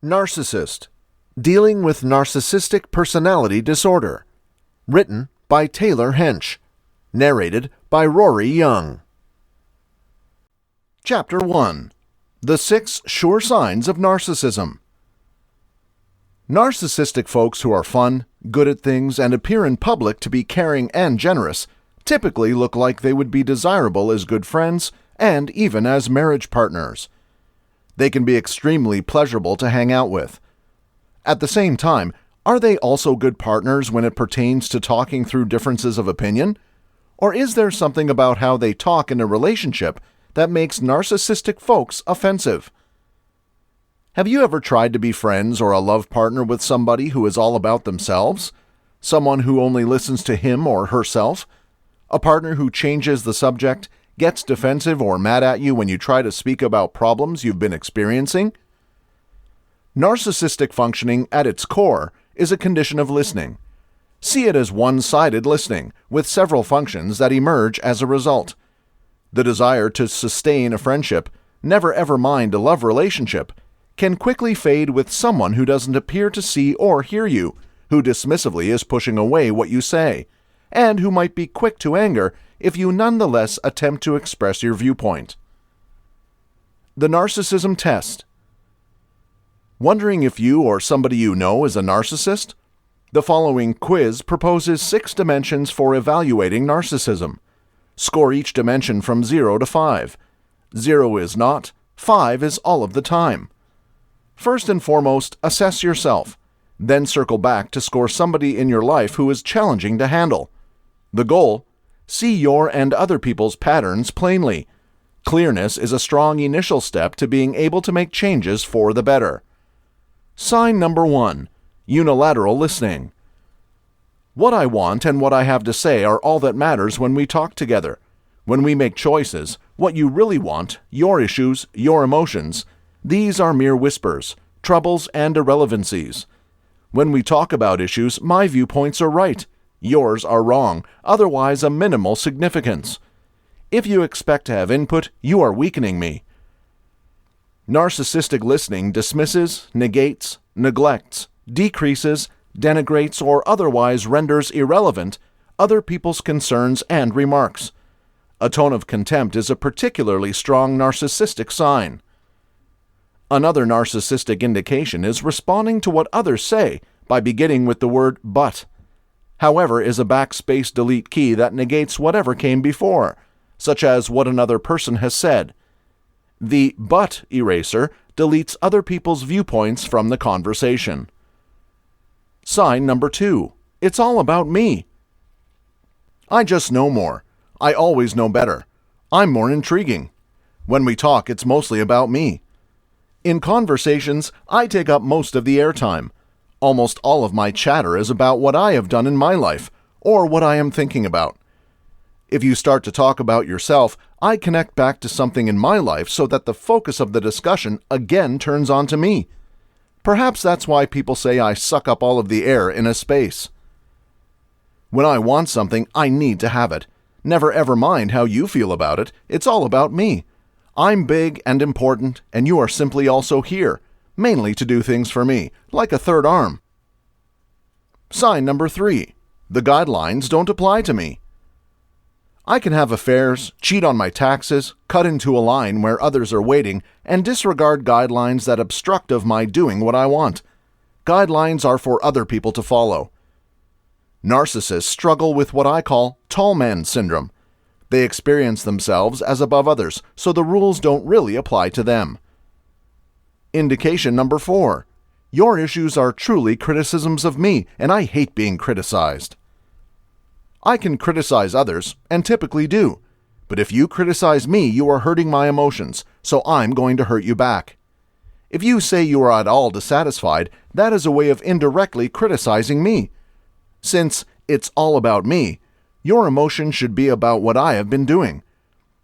Narcissist. Dealing with Narcissistic Personality Disorder. Written by Taylor Hench. Narrated by Rory Young. Chapter 1. The 6 Sure Signs of Narcissism. Narcissistic folks who are fun, good at things, and appear in public to be caring and generous typically look like they would be desirable as good friends and even as marriage partners. They can be extremely pleasurable to hang out with. At the same time, are they also good partners when it pertains to talking through differences of opinion? Or is there something about how they talk in a relationship that makes narcissistic folks offensive? Have you ever tried to be friends or a love partner with somebody who is all about themselves? Someone who only listens to him or herself? A partner who changes the subject, gets defensive or mad at you when you try to speak about problems you've been experiencing? Narcissistic functioning at its core is a condition of listening. See it as one-sided listening, with several functions that emerge as a result. The desire to sustain a friendship, never ever mind a love relationship, can quickly fade with someone who doesn't appear to see or hear you, who dismissively is pushing away what you say, and who might be quick to anger if you nonetheless attempt to express your viewpoint. The Narcissism Test. Wondering if you or somebody you know is a narcissist? The following quiz proposes 6 dimensions for evaluating narcissism. Score each dimension from 0 to 5. 0 is not, 5 is all of the time. First and foremost, assess yourself. Then circle back to score somebody in your life who is challenging to handle. The goal? See your and other people's patterns plainly. Clearness is a strong initial step to being able to make changes for the better. Sign number 1. Unilateral listening. What I want and what I have to say are all that matters when we talk together. When we make choices, what you really want, your issues, your emotions, these are mere whispers, troubles, and irrelevancies. When we talk about issues, my viewpoints are right. Yours are wrong, otherwise a minimal significance. If you expect to have input, you are weakening me. Narcissistic listening dismisses, negates, neglects, decreases, denigrates, or otherwise renders irrelevant other people's concerns and remarks. A tone of contempt is a particularly strong narcissistic sign. Another narcissistic indication is responding to what others say by beginning with the word but. However is a backspace delete key that negates whatever came before, such as what another person has said. The but eraser deletes other people's viewpoints from the conversation. Sign number 2. It's all about me. I just know more. I always know better. I'm more intriguing. When we talk, it's mostly about me. In conversations, I take up most of the airtime. Almost all of my chatter is about what I have done in my life, or what I am thinking about. If you start to talk about yourself, I connect back to something in my life so that the focus of the discussion again turns on to me. Perhaps that's why people say I suck up all of the air in a space. When I want something, I need to have it. Never ever mind how you feel about it, it's all about me. I'm big and important, and you are simply also here, mainly to do things for me, like a third arm. Sign number 3. The guidelines don't apply to me. I can have affairs, cheat on my taxes, cut into a line where others are waiting, and disregard guidelines that obstruct of my doing what I want. Guidelines are for other people to follow. Narcissists struggle with what I call tall man syndrome. They experience themselves as above others, so the rules don't really apply to them. Indication number 4. Your issues are truly criticisms of me, and I hate being criticized. I can criticize others, and typically do, but if you criticize me, you are hurting my emotions, so I'm going to hurt you back. If you say you are at all dissatisfied, that is a way of indirectly criticizing me. Since it's all about me, your emotions should be about what I have been doing.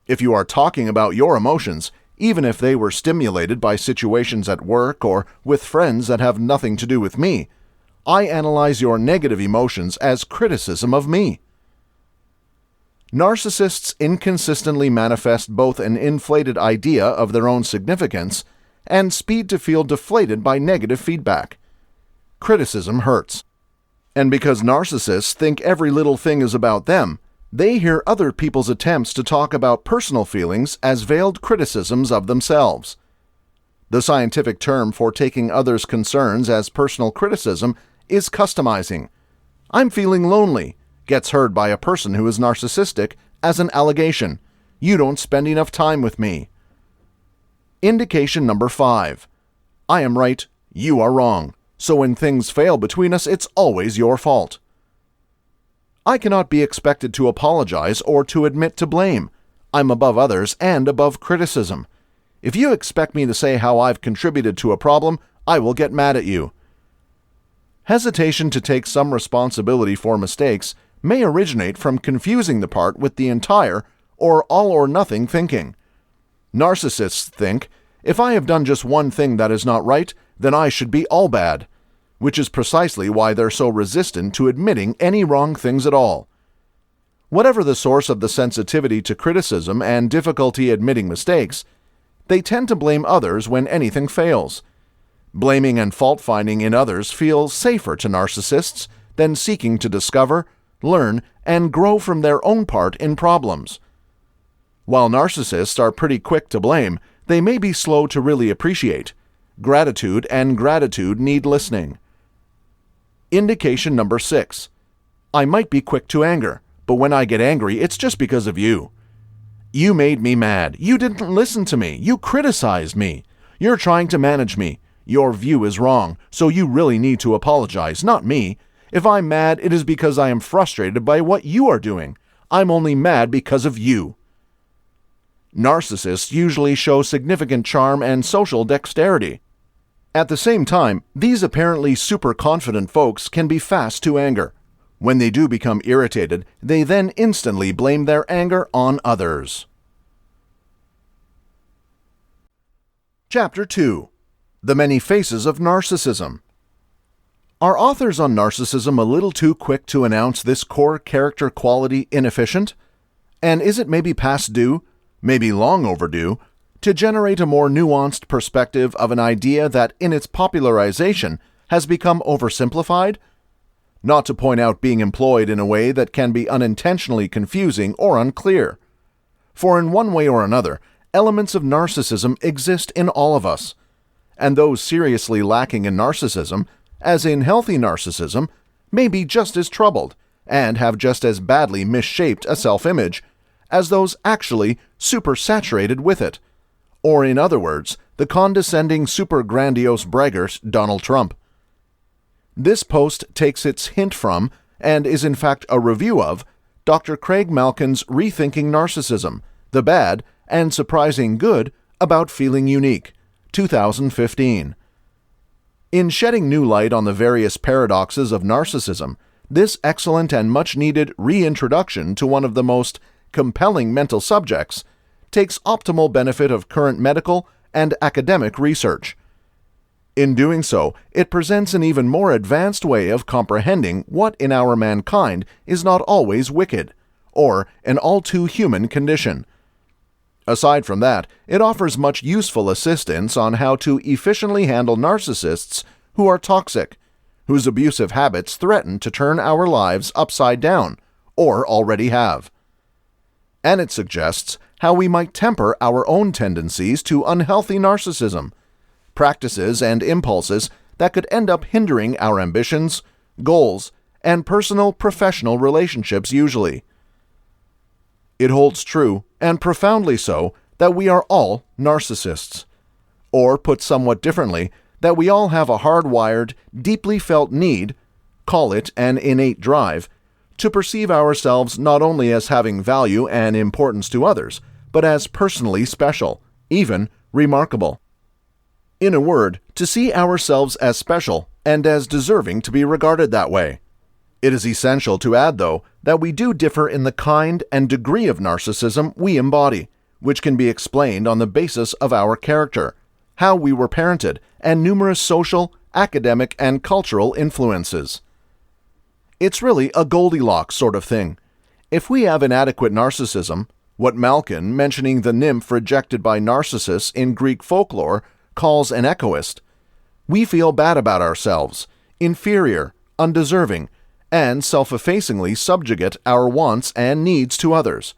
If you are talking about your emotions, even if they were stimulated by situations at work or with friends that have nothing to do with me, I analyze your negative emotions as criticism of me. Narcissists inconsistently manifest both an inflated idea of their own significance and speed to feel deflated by negative feedback. Criticism hurts. And because narcissists think every little thing is about them, they hear other people's attempts to talk about personal feelings as veiled criticisms of themselves. The scientific term for taking others' concerns as personal criticism is customizing. "I'm feeling lonely" gets heard by a person who is narcissistic as an allegation. "You don't spend enough time with me." Indication number 5. I am right, you are wrong, so when things fail between us, it's always your fault. I cannot be expected to apologize or to admit to blame. I'm above others and above criticism. If you expect me to say how I've contributed to a problem, I will get mad at you. Hesitation to take some responsibility for mistakes may originate from confusing the part with the entire or all-or-nothing thinking. Narcissists think, if I have done just one thing that is not right, then I should be all bad, which is precisely why they're so resistant to admitting any wrong things at all. Whatever the source of the sensitivity to criticism and difficulty admitting mistakes, they tend to blame others when anything fails. Blaming and fault-finding in others feels safer to narcissists than seeking to discover, learn, and grow from their own part in problems. While narcissists are pretty quick to blame, they may be slow to really appreciate. Gratitude and gratitude need listening. Indication number 6. I might be quick to anger, but when I get angry, it's just because of you. You made me mad. You didn't listen to me. You criticized me. You're trying to manage me. Your view is wrong, so you really need to apologize, not me. If I'm mad, it is because I am frustrated by what you are doing. I'm only mad because of you. Narcissists usually show significant charm and social dexterity. At the same time, these apparently super-confident folks can be fast to anger. When they do become irritated, they then instantly blame their anger on others. Chapter 2. The Many Faces of Narcissism. Are authors on narcissism a little too quick to announce this core character quality inefficient? And is it maybe past due, maybe long overdue, to generate a more nuanced perspective of an idea that in its popularization has become oversimplified? Not to point out being employed in a way that can be unintentionally confusing or unclear. For in one way or another, elements of narcissism exist in all of us, and those seriously lacking in narcissism, as in healthy narcissism, may be just as troubled and have just as badly misshaped a self-image as those actually supersaturated with it, or in other words, the condescending super-grandiose braggart Donald Trump. This post takes its hint from, and is in fact a review of, Dr. Craig Malkin's Rethinking Narcissism, The Bad and Surprising Good About Feeling Unique, 2015. In shedding new light on the various paradoxes of narcissism, this excellent and much-needed reintroduction to one of the most compelling mental subjects takes optimal benefit of current medical and academic research. In doing so, it presents an even more advanced way of comprehending what in our mankind is not always wicked, or an all-too-human condition. Aside from that, it offers much useful assistance on how to efficiently handle narcissists who are toxic, whose abusive habits threaten to turn our lives upside down, or already have. And it suggests how we might temper our own tendencies to unhealthy narcissism, practices and impulses that could end up hindering our ambitions, goals, and personal professional relationships usually. It holds true, and profoundly so, that we are all narcissists. Or, put somewhat differently, that we all have a hardwired, deeply felt need, call it an innate drive, to perceive ourselves not only as having value and importance to others, but as personally special, even remarkable. In a word, to see ourselves as special and as deserving to be regarded that way. It is essential to add, though, that we do differ in the kind and degree of narcissism we embody, which can be explained on the basis of our character, how we were parented, and numerous social, academic, and cultural influences. It's really a Goldilocks sort of thing. If we have inadequate narcissism, what Malkin, mentioning the nymph rejected by Narcissus in Greek folklore, calls an egoist, we feel bad about ourselves, inferior, undeserving, and self-effacingly subjugate our wants and needs to others.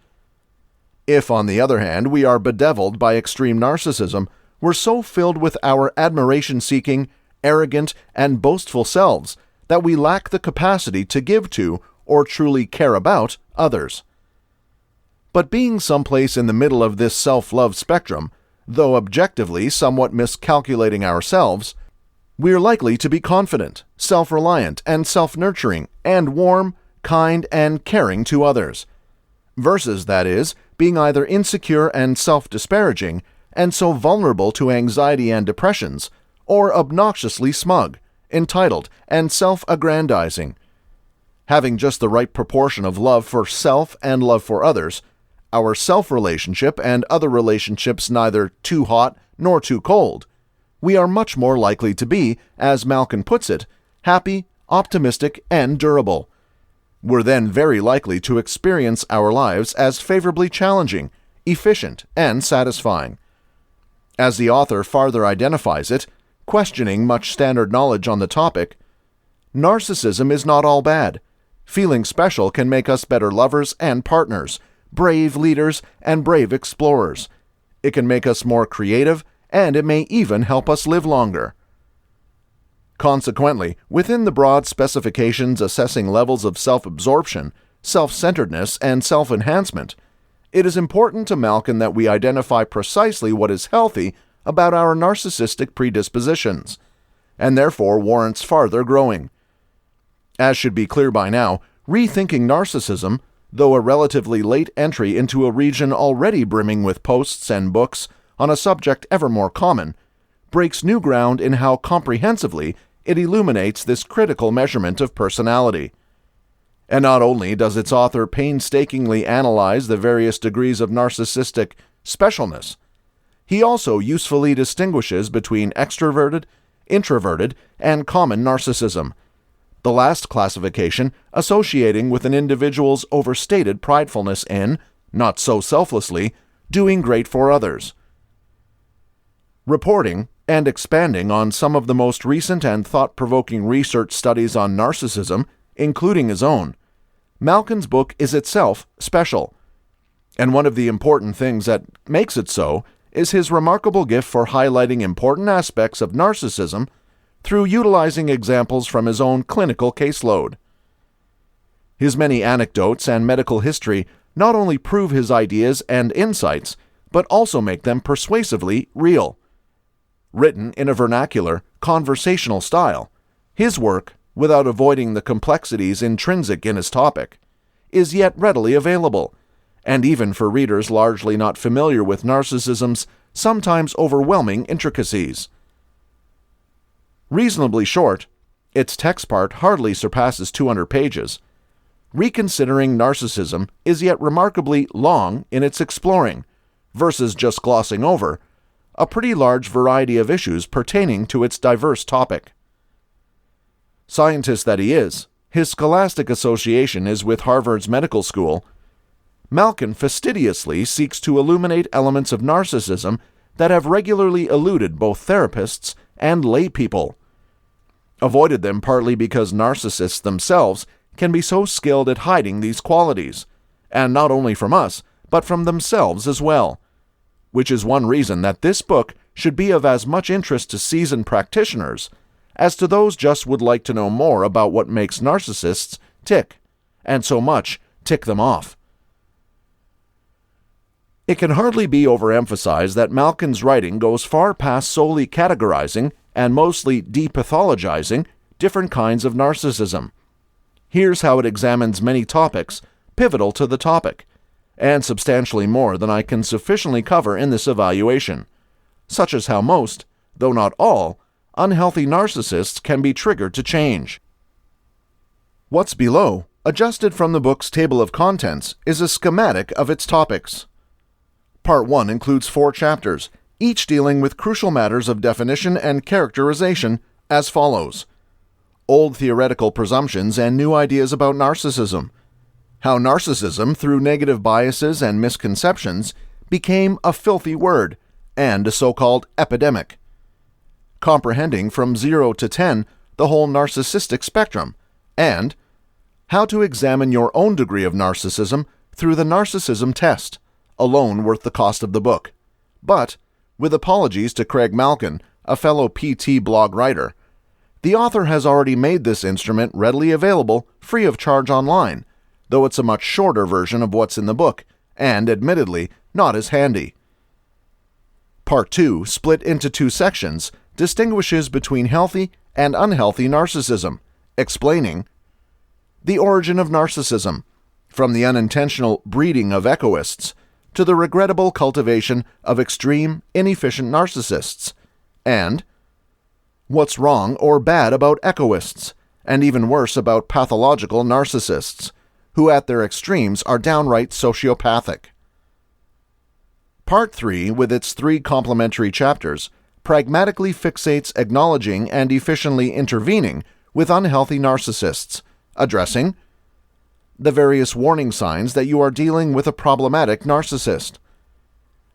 If, on the other hand, we are bedeviled by extreme narcissism, we're so filled with our admiration-seeking, arrogant, and boastful selves that we lack the capacity to give to, or truly care about, others. But being someplace in the middle of this self-love spectrum, though objectively somewhat miscalculating ourselves, we're likely to be confident, self-reliant, and self-nurturing, and warm, kind, and caring to others. Versus, that is, being either insecure and self-disparaging, and so vulnerable to anxiety and depressions, or obnoxiously smug, entitled, and self-aggrandizing. Having just the right proportion of love for self and love for others, our self-relationship and other relationships neither too hot nor too cold, we are much more likely to be, as Malkin puts it, happy, optimistic, and durable. We're then very likely to experience our lives as favorably challenging, efficient, and satisfying. As the author farther identifies it, questioning much standard knowledge on the topic, narcissism is not all bad. Feeling special can make us better lovers and partners, brave leaders, and brave explorers. It can make us more creative, and it may even help us live longer. Consequently, within the broad specifications assessing levels of self-absorption, self-centeredness, and self-enhancement, it is important to Malkin that we identify precisely what is healthy about our narcissistic predispositions, and therefore warrants farther growing. As should be clear by now, rethinking narcissism, though a relatively late entry into a region already brimming with posts and books on a subject ever more common, breaks new ground in how comprehensively it illuminates this critical measurement of personality. And not only does its author painstakingly analyze the various degrees of narcissistic specialness, he also usefully distinguishes between extroverted, introverted, and common narcissism, the last classification associating with an individual's overstated pridefulness in, not so selflessly, doing great for others. Reporting and expanding on some of the most recent and thought-provoking research studies on narcissism, including his own, Malkin's book is itself special. And one of the important things that makes it so is his remarkable gift for highlighting important aspects of narcissism through utilizing examples from his own clinical caseload. His many anecdotes and medical history not only prove his ideas and insights, but also make them persuasively real. Written in a vernacular, conversational style, his work, without avoiding the complexities intrinsic in his topic, is yet readily available, and even for readers largely not familiar with narcissism's sometimes overwhelming intricacies. Reasonably short, its text part hardly surpasses 200 pages, Reconsidering Narcissism is yet remarkably long in its exploring, versus just glossing over, a pretty large variety of issues pertaining to its diverse topic. Scientist that he is, his scholastic association is with Harvard's medical school, Malkin fastidiously seeks to illuminate elements of narcissism that have regularly eluded both therapists and lay people. Avoided them partly because narcissists themselves can be so skilled at hiding these qualities, and not only from us, but from themselves as well, which is one reason that this book should be of as much interest to seasoned practitioners as to those just would like to know more about what makes narcissists tick, and so much tick them off. It can hardly be overemphasized that Malkin's writing goes far past solely categorizing and mostly depathologizing different kinds of narcissism. Here's how it examines many topics pivotal to the topic, and substantially more than I can sufficiently cover in this evaluation, such as how most, though not all, unhealthy narcissists can be triggered to change. What's below, adjusted from the book's table of contents, is a schematic of its topics. Part 1 includes 4 chapters, each dealing with crucial matters of definition and characterization as follows: old theoretical presumptions and new ideas about narcissism, how narcissism, through negative biases and misconceptions, became a filthy word and a so-called epidemic, comprehending from 0 to 10 the whole narcissistic spectrum, and how to examine your own degree of narcissism through the narcissism test, alone worth the cost of the book. But, with apologies to Craig Malkin, a fellow PT blog writer, the author has already made this instrument readily available free of charge online, though it's a much shorter version of what's in the book, and, admittedly, not as handy. Part 2, split into 2 sections, distinguishes between healthy and unhealthy narcissism, explaining the origin of narcissism, from the unintentional breeding of egoists to the regrettable cultivation of extreme, inefficient narcissists, and what's wrong or bad about egoists, and even worse about pathological narcissists, who at their extremes are downright sociopathic. Part 3, with its 3 complementary chapters, pragmatically fixates acknowledging and efficiently intervening with unhealthy narcissists, addressing the various warning signs that you are dealing with a problematic narcissist,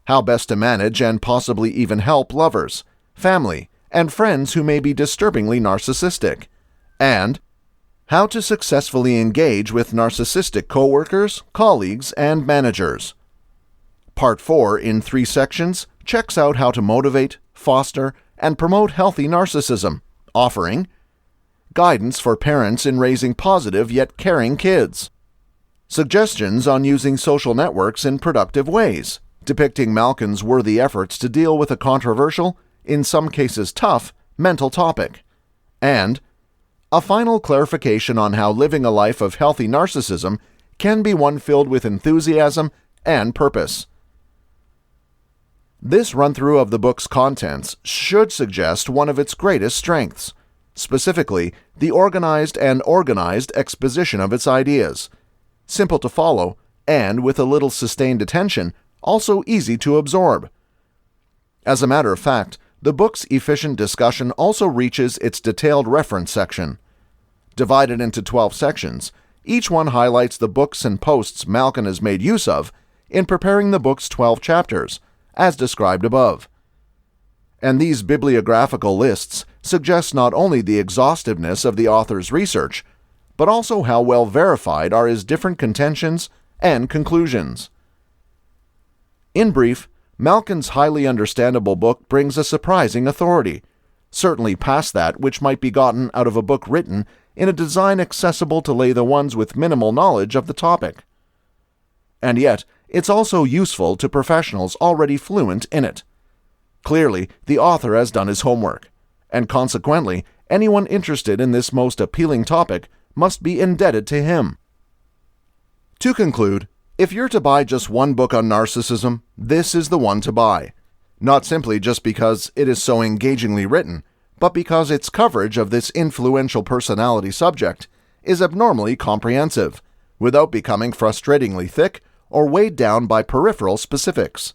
how best to manage and possibly even help lovers, family, and friends who may be disturbingly narcissistic, and how to successfully engage with narcissistic coworkers, colleagues, and managers. Part 4, in 3 sections, checks out how to motivate, foster, and promote healthy narcissism, offering guidance for parents in raising positive yet caring kids, suggestions on using social networks in productive ways, depicting Malkin's worthy efforts to deal with a controversial, in some cases tough, mental topic, and a final clarification on how living a life of healthy narcissism can be one filled with enthusiasm and purpose. This run-through of the book's contents should suggest one of its greatest strengths, specifically the organized exposition of its ideas, simple to follow, and, with a little sustained attention, also easy to absorb. As a matter of fact, the book's efficient discussion also reaches its detailed reference section. Divided into 12 sections, each one highlights the books and posts Malkin has made use of in preparing the book's 12 chapters, as described above. And these bibliographical lists suggest not only the exhaustiveness of the author's research, but also how well verified are his different contentions and conclusions. In brief, Malkin's highly understandable book brings a surprising authority, certainly past that which might be gotten out of a book written in a design accessible to lay the ones with minimal knowledge of the topic. And yet, it's also useful to professionals already fluent in it. Clearly, the author has done his homework, and consequently, anyone interested in this most appealing topic must be indebted to him. To conclude, if you're to buy just one book on narcissism, this is the one to buy. Not simply just because it is so engagingly written, but because its coverage of this influential personality subject is abnormally comprehensive, without becoming frustratingly thick or weighed down by peripheral specifics.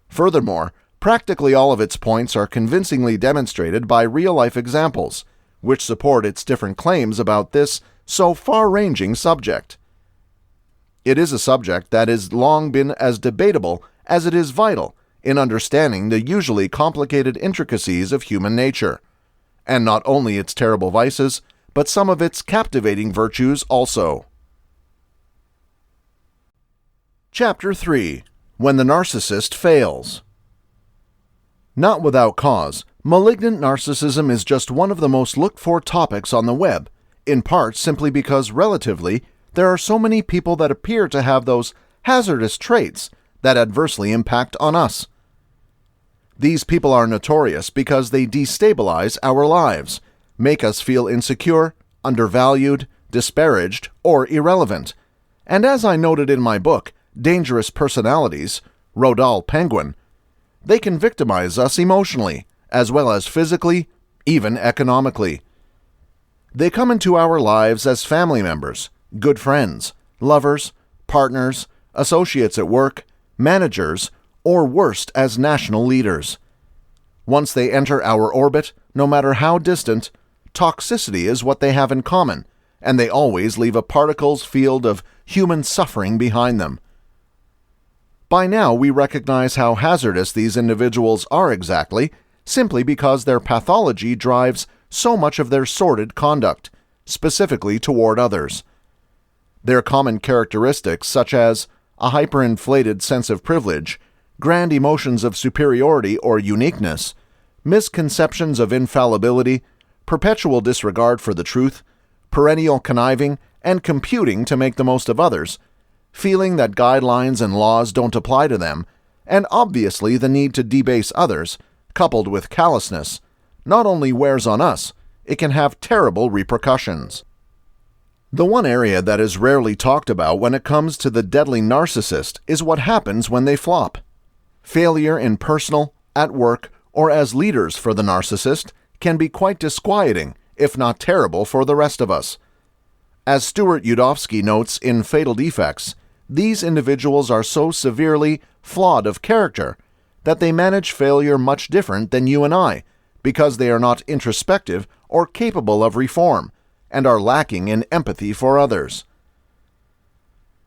Furthermore, practically all of its points are convincingly demonstrated by real-life examples, which support its different claims about this so far-ranging subject. It is a subject that has long been as debatable as it is vital in understanding the usually complicated intricacies of human nature, and not only its terrible vices, but some of its captivating virtues also. Chapter 3. When the Narcissist Fails. Not without cause, malignant narcissism is just one of the most looked-for topics on the web, in part simply because, relatively, there are so many people that appear to have those hazardous traits that adversely impact on us. These people are notorious because they destabilize our lives, make us feel insecure, undervalued, disparaged, or irrelevant, and as I noted in my book, Dangerous Personalities, Rodal Penguin, they can victimize us emotionally, as well as physically, even economically. They come into our lives as family members, good friends, lovers, partners, associates at work, managers, or worst, as national leaders. Once they enter our orbit, no matter how distant, toxicity is what they have in common, and they always leave a particles field of human suffering behind them. By now, we recognize how hazardous these individuals are exactly, simply because their pathology drives so much of their sordid conduct, specifically toward others. Their common characteristics, such as a hyperinflated sense of privilege, grand emotions of superiority or uniqueness, misconceptions of infallibility, perpetual disregard for the truth, perennial conniving and computing to make the most of others, feeling that guidelines and laws don't apply to them, and obviously the need to debase others, coupled with callousness, not only wears on us, it can have terrible repercussions. The one area that is rarely talked about when it comes to the deadly narcissist is what happens when they flop. Failure in personal, at work, or as leaders for the narcissist can be quite disquieting, if not terrible, for the rest of us. As Stuart Udofsky notes in Fatal Defects, these individuals are so severely flawed of character that they manage failure much different than you and I, because they are not introspective or capable of reform, and are lacking in empathy for others.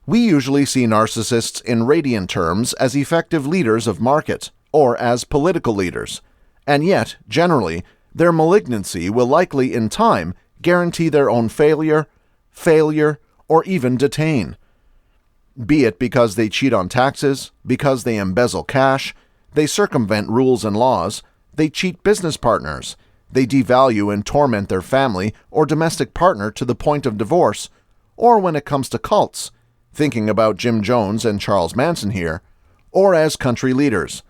We usually see narcissists in radiant terms as effective leaders of market, or as political leaders, and yet, generally, their malignancy will likely in time guarantee their own failure, or even detain. Be it because they cheat on taxes, because they embezzle cash, they circumvent rules and laws, they cheat business partners, they devalue and torment their family or domestic partner to the point of divorce, or when it comes to cults, thinking about Jim Jones and Charles Manson here, or as country leaders.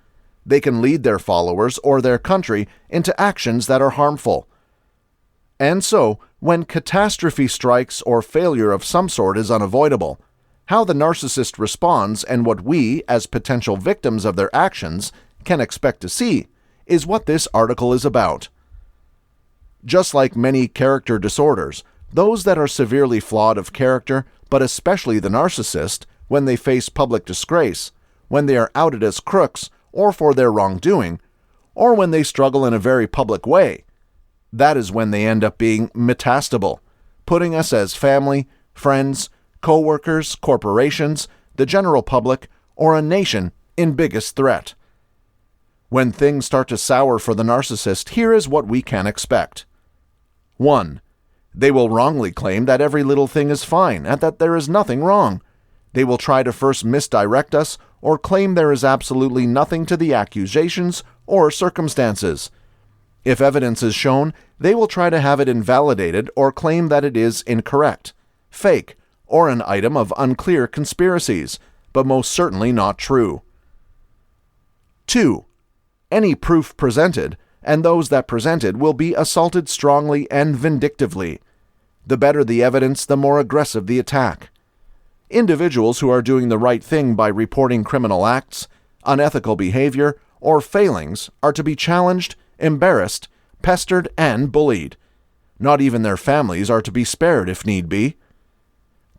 They can lead their followers or their country into actions that are harmful. And so, when catastrophe strikes or failure of some sort is unavoidable, how the narcissist responds and what we, as potential victims of their actions, can expect to see is what this article is about. Just like many character disorders, those that are severely flawed of character, but especially the narcissist, when they face public disgrace, when they are outed as crooks or for their wrongdoing, or when they struggle in a very public way, that is when they end up being metastable, putting us as family, friends, co-workers, corporations, the general public, or a nation in biggest threat. When things start to sour for the narcissist, here is what we can expect. 1. They will wrongly claim that every little thing is fine and that there is nothing wrong. They will try to first misdirect us or claim there is absolutely nothing to the accusations or circumstances. If evidence is shown, they will try to have it invalidated or claim that it is incorrect, fake, or an item of unclear conspiracies, but most certainly not true. 2. Any proof presented, and those that presented will be assaulted strongly and vindictively. The better the evidence, the more aggressive the attack. Individuals who are doing the right thing by reporting criminal acts, unethical behavior, or failings are to be challenged, embarrassed, pestered, and bullied. Not even their families are to be spared if need be.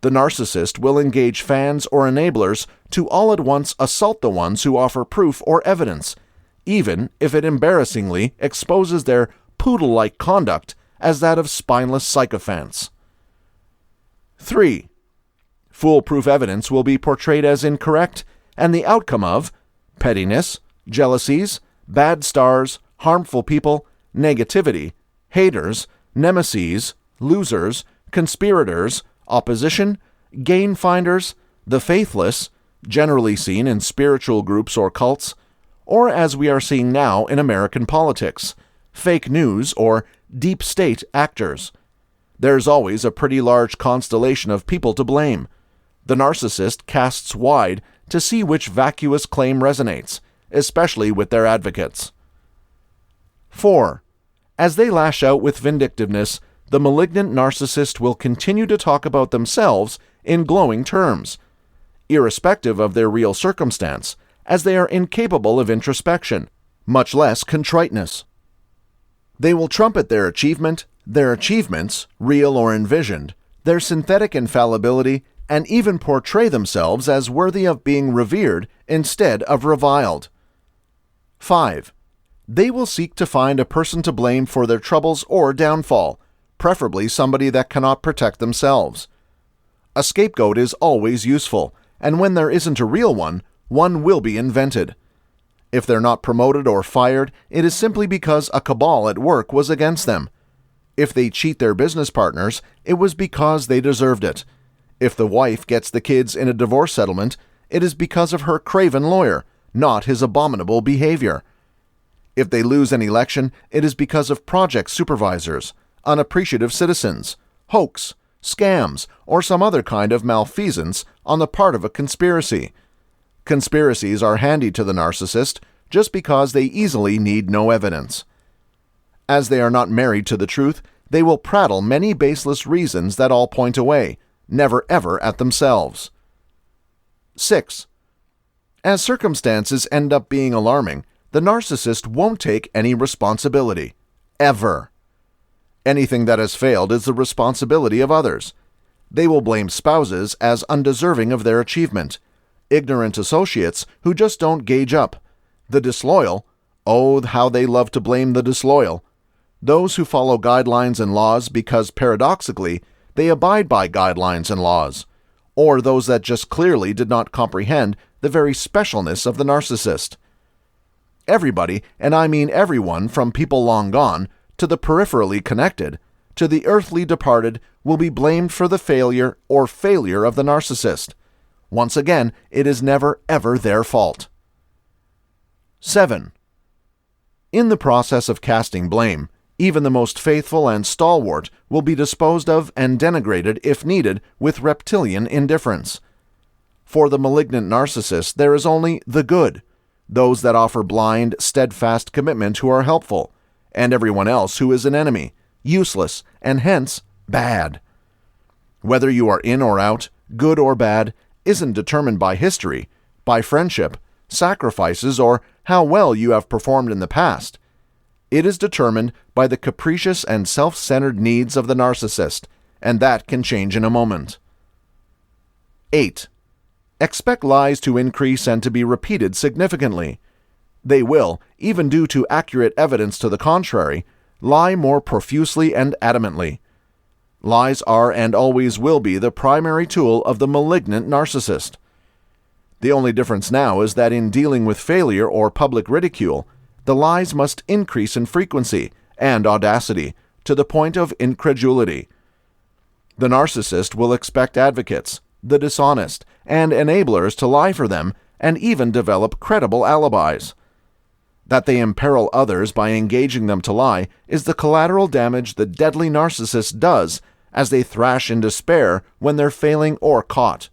The narcissist will engage fans or enablers to all at once assault the ones who offer proof or evidence, even if it embarrassingly exposes their poodle-like conduct as that of spineless sycophants. 3. Foolproof evidence will be portrayed as incorrect, and the outcome of pettiness, jealousies, bad stars, harmful people, negativity, haters, nemeses, losers, conspirators, opposition, gain finders, the faithless, generally seen in spiritual groups or cults, or as we are seeing now in American politics, fake news or deep state actors. There's always a pretty large constellation of people to blame. The narcissist casts wide to see which vacuous claim resonates, especially with their advocates. 4. As they lash out with vindictiveness, the malignant narcissist will continue to talk about themselves in glowing terms, irrespective of their real circumstance, as they are incapable of introspection, much less contriteness. They will trumpet their achievement, their achievements, real or envisioned, their synthetic infallibility, and even portray themselves as worthy of being revered instead of reviled. 5. They will seek to find a person to blame for their troubles or downfall, preferably somebody that cannot protect themselves. A scapegoat is always useful, and when there isn't a real one, one will be invented. If they're not promoted or fired, it is simply because a cabal at work was against them. If they cheat their business partners, it was because they deserved it. If the wife gets the kids in a divorce settlement, it is because of her craven lawyer, not his abominable behavior. If they lose an election, it is because of project supervisors, unappreciative citizens, hoax, scams, or some other kind of malfeasance on the part of a conspiracy. Conspiracies are handy to the narcissist just because they easily need no evidence. As they are not married to the truth, they will prattle many baseless reasons that all point away, never ever at themselves. 6. As circumstances end up being alarming, the narcissist won't take any responsibility. Ever. Anything that has failed is the responsibility of others. They will blame spouses as undeserving of their achievement, ignorant associates who just don't gauge up, the disloyal, oh, how they love to blame the disloyal, those who follow guidelines and laws because, paradoxically, they abide by guidelines and laws, or those that just clearly did not comprehend the very specialness of the narcissist. Everybody, and I mean everyone from people long gone, to the peripherally connected, to the earthly departed, will be blamed for the failure or failure of the narcissist. Once again, it is never ever their fault. 7. In the process of casting blame, even the most faithful and stalwart will be disposed of and denigrated if needed with reptilian indifference. For the malignant narcissist, there is only the good, those that offer blind, steadfast commitment who are helpful, and everyone else who is an enemy, useless, and hence bad. Whether you are in or out, good or bad, isn't determined by history, by friendship, sacrifices, or how well you have performed in the past. It is determined by the capricious and self-centered needs of the narcissist, and that can change in a moment. 8. Expect lies to increase and to be repeated significantly. They will, even due to accurate evidence to the contrary, lie more profusely and adamantly. Lies are and always will be the primary tool of the malignant narcissist. The only difference now is that in dealing with failure or public ridicule, the lies must increase in frequency and audacity to the point of incredulity. The narcissist will expect advocates, the dishonest, and enablers to lie for them and even develop credible alibis. That they imperil others by engaging them to lie is the collateral damage the deadly narcissist does as they thrash in despair when they're failing or caught.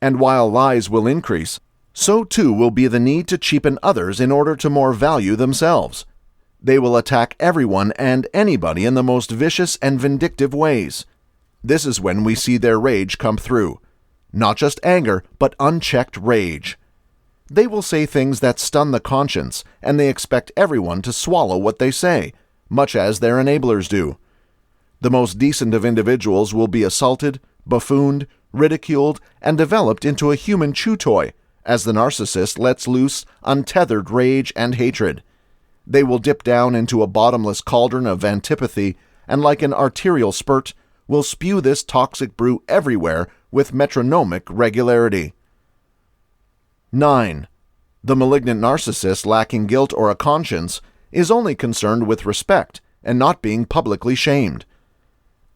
And while lies will increase, so too will be the need to cheapen others in order to more value themselves. They will attack everyone and anybody in the most vicious and vindictive ways. This is when we see their rage come through. Not just anger, but unchecked rage. They will say things that stun the conscience, and they expect everyone to swallow what they say, much as their enablers do. The most decent of individuals will be assaulted, buffooned, ridiculed, and developed into a human chew toy, as the narcissist lets loose untethered rage and hatred. They will dip down into a bottomless cauldron of antipathy, and like an arterial spurt, will spew this toxic brew everywhere with metronomic regularity. 9. The malignant narcissist lacking guilt or a conscience is only concerned with respect and not being publicly shamed.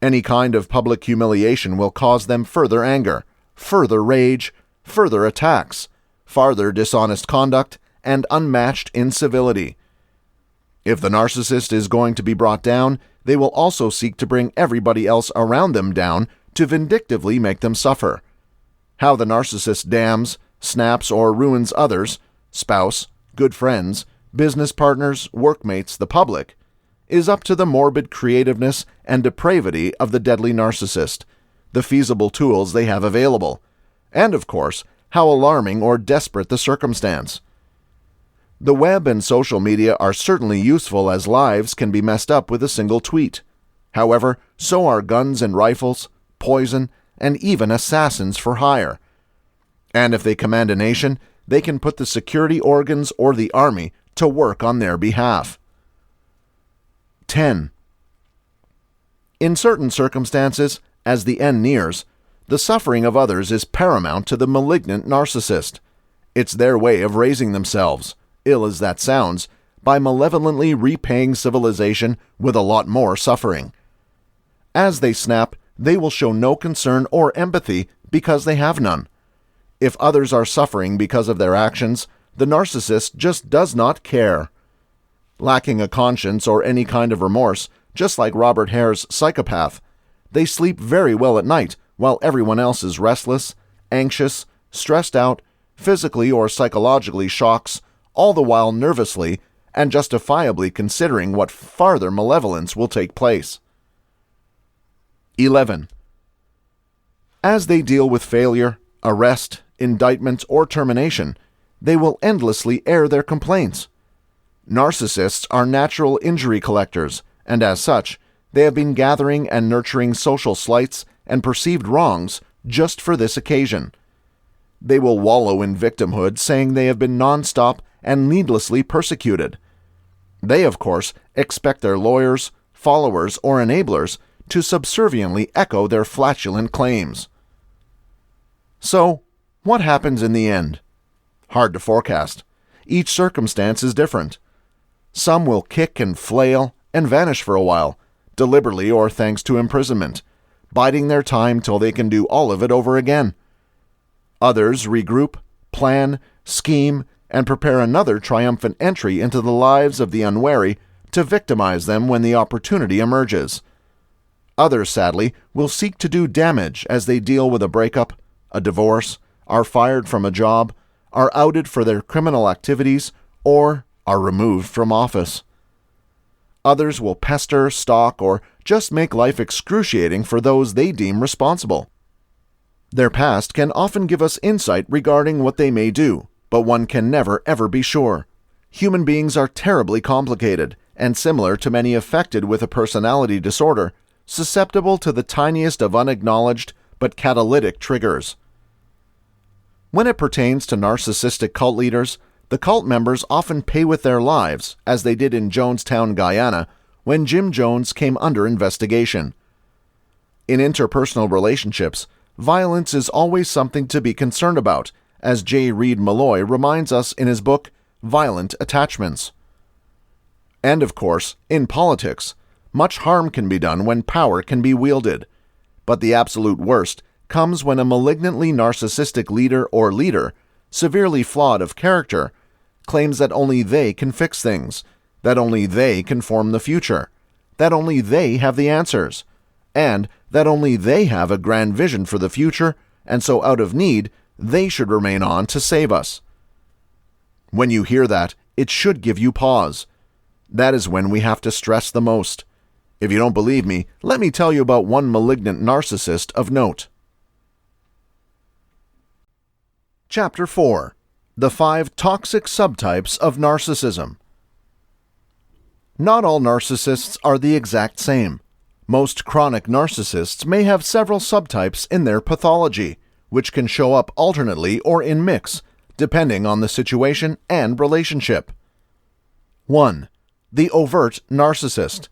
Any kind of public humiliation will cause them further anger, further rage, further attacks, farther dishonest conduct, and unmatched incivility. If the narcissist is going to be brought down, they will also seek to bring everybody else around them down to vindictively make them suffer. How the narcissist damns, snaps, or ruins others, spouse, good friends, business partners, workmates, the public, is up to the morbid creativeness and depravity of the deadly narcissist, the feasible tools they have available, and, of course, how alarming or desperate the circumstance. The web and social media are certainly useful as lives can be messed up with a single tweet. However, so are guns and rifles, poison, and even assassins for hire. And if they command a nation, they can put the security organs or the army to work on their behalf. 10. In certain circumstances, as the end nears, the suffering of others is paramount to the malignant narcissist. It's their way of raising themselves, ill as that sounds, by malevolently repaying civilization with a lot more suffering. As they snap, they will show no concern or empathy because they have none. If others are suffering because of their actions, the narcissist just does not care. Lacking a conscience or any kind of remorse, just like Robert Hare's psychopath, they sleep very well at night while everyone else is restless, anxious, stressed out, physically or psychologically shocks, all the while nervously and justifiably considering what farther malevolence will take place. 11. As they deal with failure, arrest, indictment, or termination, they will endlessly air their complaints. Narcissists are natural injury collectors, and as such, they have been gathering and nurturing social slights and perceived wrongs just for this occasion. They will wallow in victimhood, saying they have been non-stop and needlessly persecuted. They, of course, expect their lawyers, followers, or enablers to subserviently echo their flatulent claims. So, what happens in the end? Hard to forecast. Each circumstance is different. Some will kick and flail and vanish for a while, deliberately or thanks to imprisonment, biding their time till they can do all of it over again. Others regroup, plan, scheme, and prepare another triumphant entry into the lives of the unwary to victimize them when the opportunity emerges. Others, sadly, will seek to do damage as they deal with a breakup, a divorce, are fired from a job, are outed for their criminal activities, or are removed from office. Others will pester, stalk, or just make life excruciating for those they deem responsible. Their past can often give us insight regarding what they may do, but one can never ever be sure. Human beings are terribly complicated, and similar to many affected with a personality disorder, susceptible to the tiniest of unacknowledged but catalytic triggers. When it pertains to narcissistic cult leaders, the cult members often pay with their lives, as they did in Jonestown, Guyana, when Jim Jones came under investigation. In interpersonal relationships, violence is always something to be concerned about, as J. Reed Malloy reminds us in his book, Violent Attachments. And of course, in politics, much harm can be done when power can be wielded, but the absolute worst comes when a malignantly narcissistic leader or leader, severely flawed of character, claims that only they can fix things, that only they can form the future, that only they have the answers, and that only they have a grand vision for the future, and so out of need, they should remain on to save us. When you hear that, it should give you pause. That is when we have to stress the most. If you don't believe me, let me tell you about one malignant narcissist of note. Chapter 4. The 5 Toxic Subtypes of Narcissism. Not all narcissists are the exact same. Most chronic narcissists may have several subtypes in their pathology, which can show up alternately or in mix, depending on the situation and relationship. 1. The overt narcissist.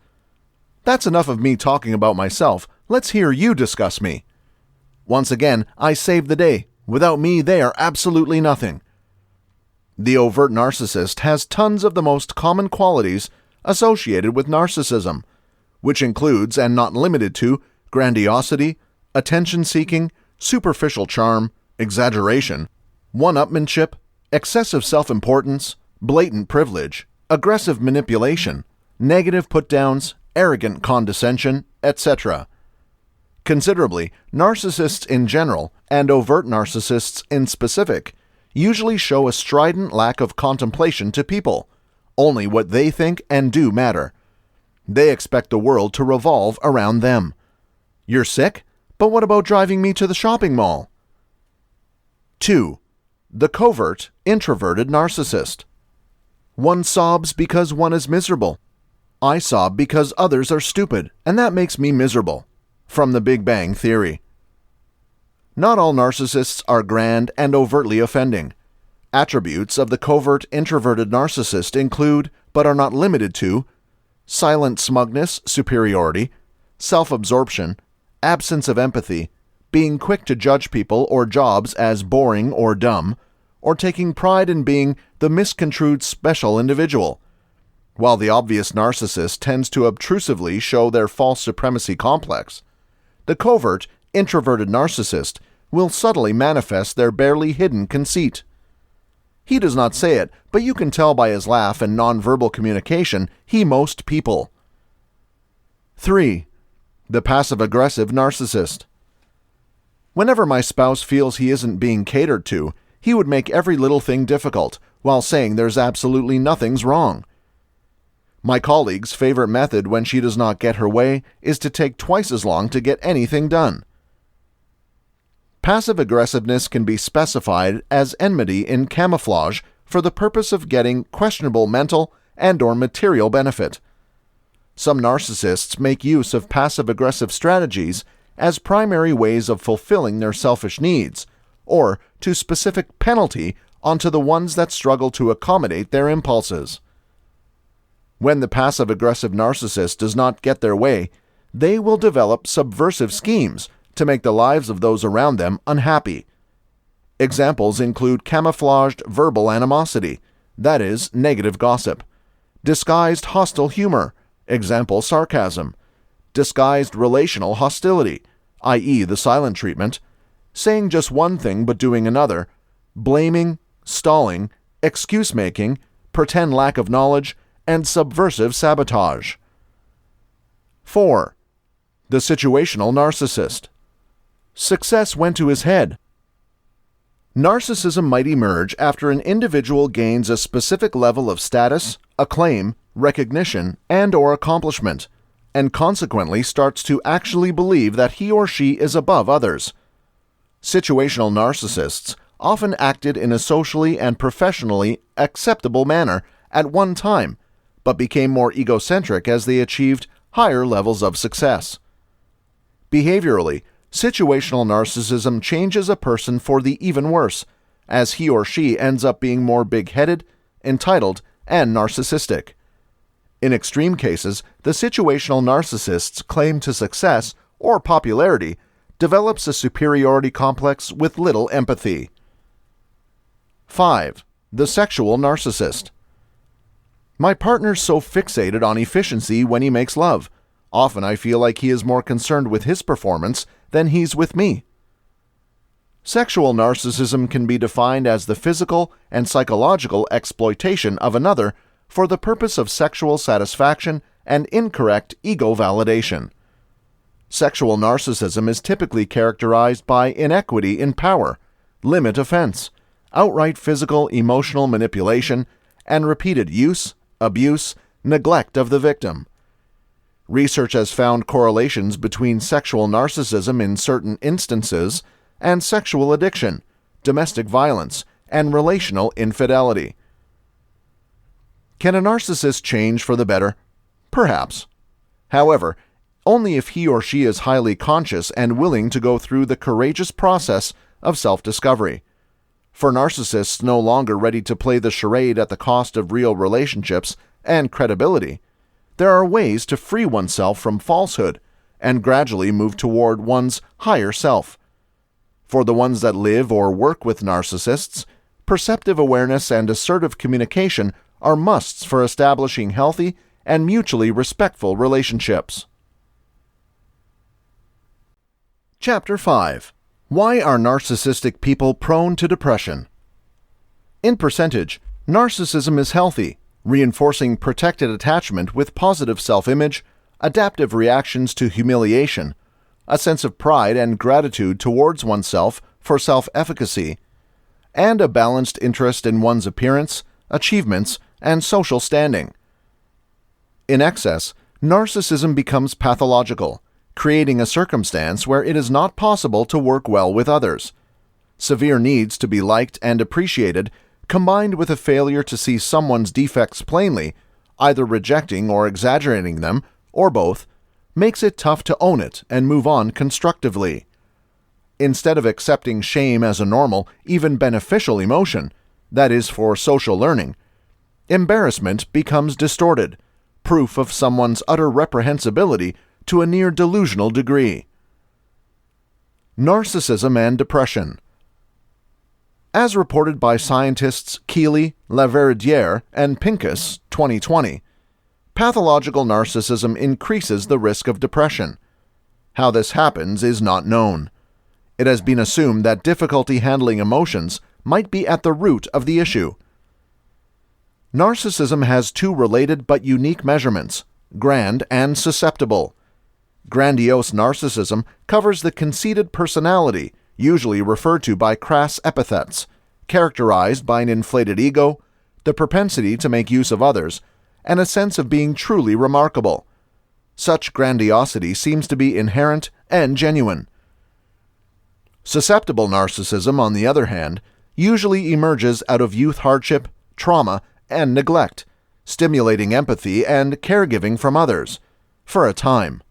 That's enough of me talking about myself. Let's hear you discuss me. Once again, I saved the day. Without me, they are absolutely nothing. The overt narcissist has tons of the most common qualities associated with narcissism, which includes, and not limited to, grandiosity, attention-seeking, superficial charm, exaggeration, one-upmanship, excessive self-importance, blatant privilege, aggressive manipulation, negative put-downs, arrogant condescension, etc. Considerably, narcissists in general, and overt narcissists in specific, usually show a strident lack of contemplation to people. Only what they think and do matter. They expect the world to revolve around them. You're sick? But what about driving me to the shopping mall? 2. The covert, introverted narcissist. One sobs because one is miserable. I sob because others are stupid, and that makes me miserable. From The Big Bang Theory. Not all narcissists are grand and overtly offending. Attributes of the covert, introverted narcissist include, but are not limited to, silent smugness, superiority, self-absorption, absence of empathy, being quick to judge people or jobs as boring or dumb, or taking pride in being the misconstrued special individual. While the obvious narcissist tends to obtrusively show their false supremacy complex, the covert, introverted narcissist will subtly manifest their barely hidden conceit. He does not say it, but you can tell by his laugh and nonverbal communication he most people. 3. The passive-aggressive narcissist. Whenever my spouse feels he isn't being catered to, he would make every little thing difficult, while saying there's absolutely nothing's wrong. My colleague's favorite method when she does not get her way is to take twice as long to get anything done. Passive-aggressiveness can be specified as enmity in camouflage for the purpose of getting questionable mental and/or material benefit. Some narcissists make use of passive-aggressive strategies as primary ways of fulfilling their selfish needs, or to specific penalty onto the ones that struggle to accommodate their impulses. When the passive-aggressive narcissist does not get their way, they will develop subversive schemes to make the lives of those around them unhappy. Examples include camouflaged verbal animosity, that is, negative gossip; disguised hostile humor, example sarcasm; disguised relational hostility, i.e. the silent treatment; saying just one thing but doing another; blaming, stalling, excuse-making, pretend lack of knowledge, and subversive sabotage. 4. The situational narcissist. Success went to his head. Narcissism might emerge after an individual gains a specific level of status, acclaim, recognition, and/or accomplishment, and consequently starts to actually believe that he or she is above others. Situational narcissists often acted in a socially and professionally acceptable manner at one time, but became more egocentric as they achieved higher levels of success. Behaviorally, situational narcissism changes a person for the even worse, as he or she ends up being more big-headed, entitled, and narcissistic. In extreme cases, the situational narcissist's claim to success or popularity develops a superiority complex with little empathy. 5. The sexual narcissist. My partner's so fixated on efficiency when he makes love. Often I feel like he is more concerned with his performance than he's with me. Sexual narcissism can be defined as the physical and psychological exploitation of another for the purpose of sexual satisfaction and incorrect ego validation. Sexual narcissism is typically characterized by inequity in power, limit offense, outright physical emotional manipulation, and repeated use, abuse, neglect of the victim. Research has found correlations between sexual narcissism in certain instances and sexual addiction, domestic violence, and relational infidelity. Can a narcissist change for the better? Perhaps. However, only if he or she is highly conscious and willing to go through the courageous process of self-discovery. For narcissists no longer ready to play the charade at the cost of real relationships and credibility, there are ways to free oneself from falsehood and gradually move toward one's higher self. For the ones that live or work with narcissists, perceptive awareness and assertive communication are musts for establishing healthy and mutually respectful relationships. Chapter 5. Why are narcissistic people prone to depression? In percentage, narcissism is healthy, reinforcing protected attachment with positive self-image, adaptive reactions to humiliation, a sense of pride and gratitude towards oneself for self-efficacy, and a balanced interest in one's appearance, achievements, and social standing. In excess, narcissism becomes pathological, creating a circumstance where it is not possible to work well with others. Severe needs to be liked and appreciated, combined with a failure to see someone's defects plainly, either rejecting or exaggerating them, or both, makes it tough to own it and move on constructively. Instead of accepting shame as a normal, even beneficial emotion, that is for social learning, embarrassment becomes distorted, proof of someone's utter reprehensibility to a near delusional degree. Narcissism and depression. As reported by scientists Keeley, Laverdiere, and Pincus, 2020, pathological narcissism increases the risk of depression. How this happens is not known. It has been assumed that difficulty handling emotions might be at the root of the issue. Narcissism has two related but unique measurements: grand and susceptible. Grandiose narcissism covers the conceited personality, usually referred to by crass epithets, characterized by an inflated ego, the propensity to make use of others, and a sense of being truly remarkable. Such grandiosity seems to be inherent and genuine. Susceptible narcissism, on the other hand, usually emerges out of youth hardship, trauma, and neglect, stimulating empathy and caregiving from others, for a time.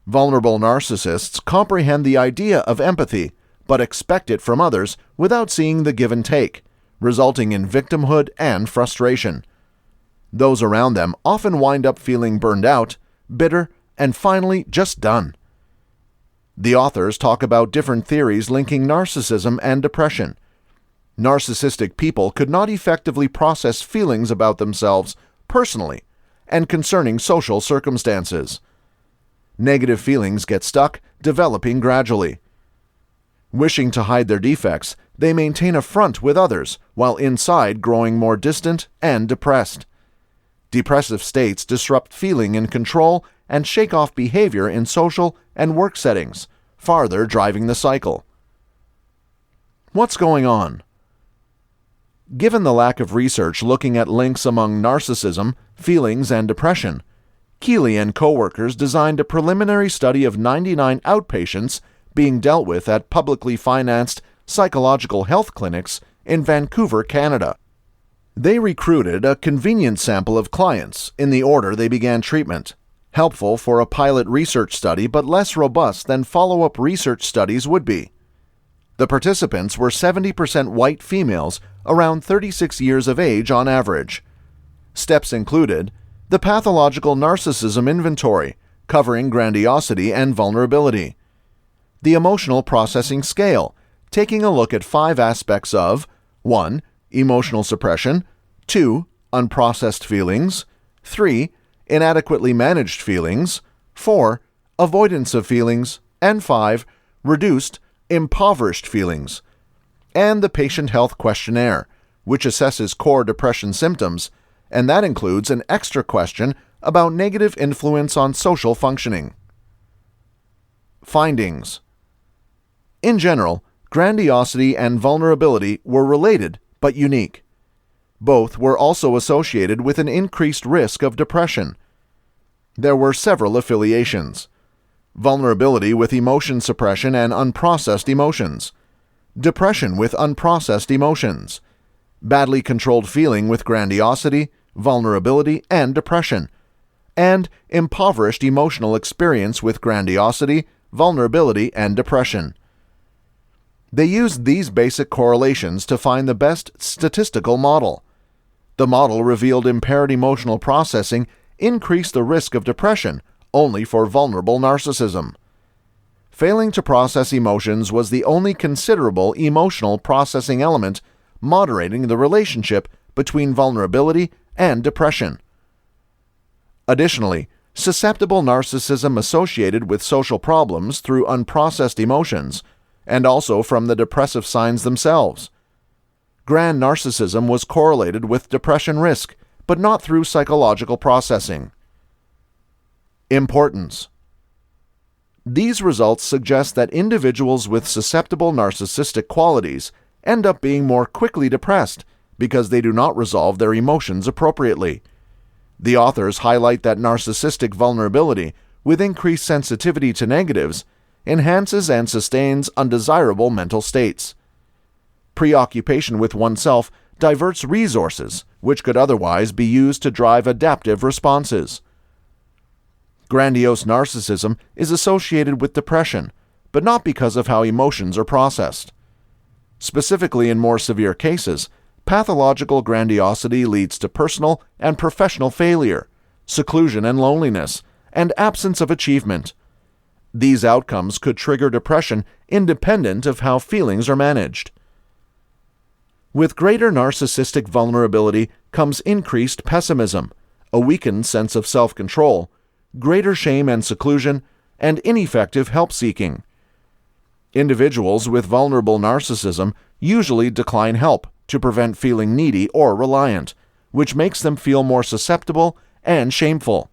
Vulnerable narcissists comprehend the idea of empathy, but expect it from others without seeing the give and take, resulting in victimhood and frustration. Those around them often wind up feeling burned out, bitter, and finally just done. The authors talk about different theories linking narcissism and depression. Narcissistic people could not effectively process feelings about themselves personally and concerning social circumstances. Negative feelings get stuck, developing gradually. Wishing to hide their defects, they maintain a front with others, while inside growing more distant and depressed. Depressive states disrupt feeling in control and shake off behavior in social and work settings, farther driving the cycle. What's going on? Given the lack of research looking at links among narcissism, feelings, and depression, Keeley and co-workers designed a preliminary study of 99 outpatients being dealt with at publicly financed psychological health clinics in Vancouver, Canada. They recruited a convenient sample of clients in the order they began treatment, helpful for a pilot research study but less robust than follow-up research studies would be. The participants were 70% white females around 36 years of age on average. Steps included the pathological narcissism inventory, covering grandiosity and vulnerability. The emotional processing scale, taking a look at 5 aspects of 1. Emotional suppression, 2. Unprocessed feelings, 3. Inadequately managed feelings, 4. Avoidance of feelings, and 5. Reduced, impoverished feelings, and the patient health questionnaire, which assesses core depression symptoms, and that includes an extra question about negative influence on social functioning. Findings. In general, grandiosity and vulnerability were related but unique. Both were also associated with an increased risk of depression. There were several affiliations: vulnerability with emotion suppression and unprocessed emotions, depression with unprocessed emotions, badly controlled feeling with grandiosity, vulnerability, and depression, and impoverished emotional experience with grandiosity, vulnerability, and depression. They used these basic correlations to find the best statistical model. The model revealed impaired emotional processing increased the risk of depression only for vulnerable narcissism. Failing to process emotions was the only considerable emotional processing element moderating the relationship between vulnerability and depression. Additionally, susceptible narcissism associated with social problems through unprocessed emotions, and also from the depressive signs themselves. Grand narcissism was correlated with depression risk, but not through psychological processing. Importance. These results suggest that individuals with susceptible narcissistic qualities end up being more quickly depressed because they do not resolve their emotions appropriately. The authors highlight that narcissistic vulnerability, with increased sensitivity to negatives, enhances and sustains undesirable mental states. Preoccupation with oneself diverts resources which could otherwise be used to drive adaptive responses. Grandiose narcissism is associated with depression, but not because of how emotions are processed. Specifically, in more severe cases, pathological grandiosity leads to personal and professional failure, seclusion and loneliness, and absence of achievement. These outcomes could trigger depression independent of how feelings are managed. With greater narcissistic vulnerability comes increased pessimism, a weakened sense of self-control, greater shame and seclusion, and ineffective help-seeking. Individuals with vulnerable narcissism usually decline help to prevent feeling needy or reliant, which makes them feel more susceptible and shameful.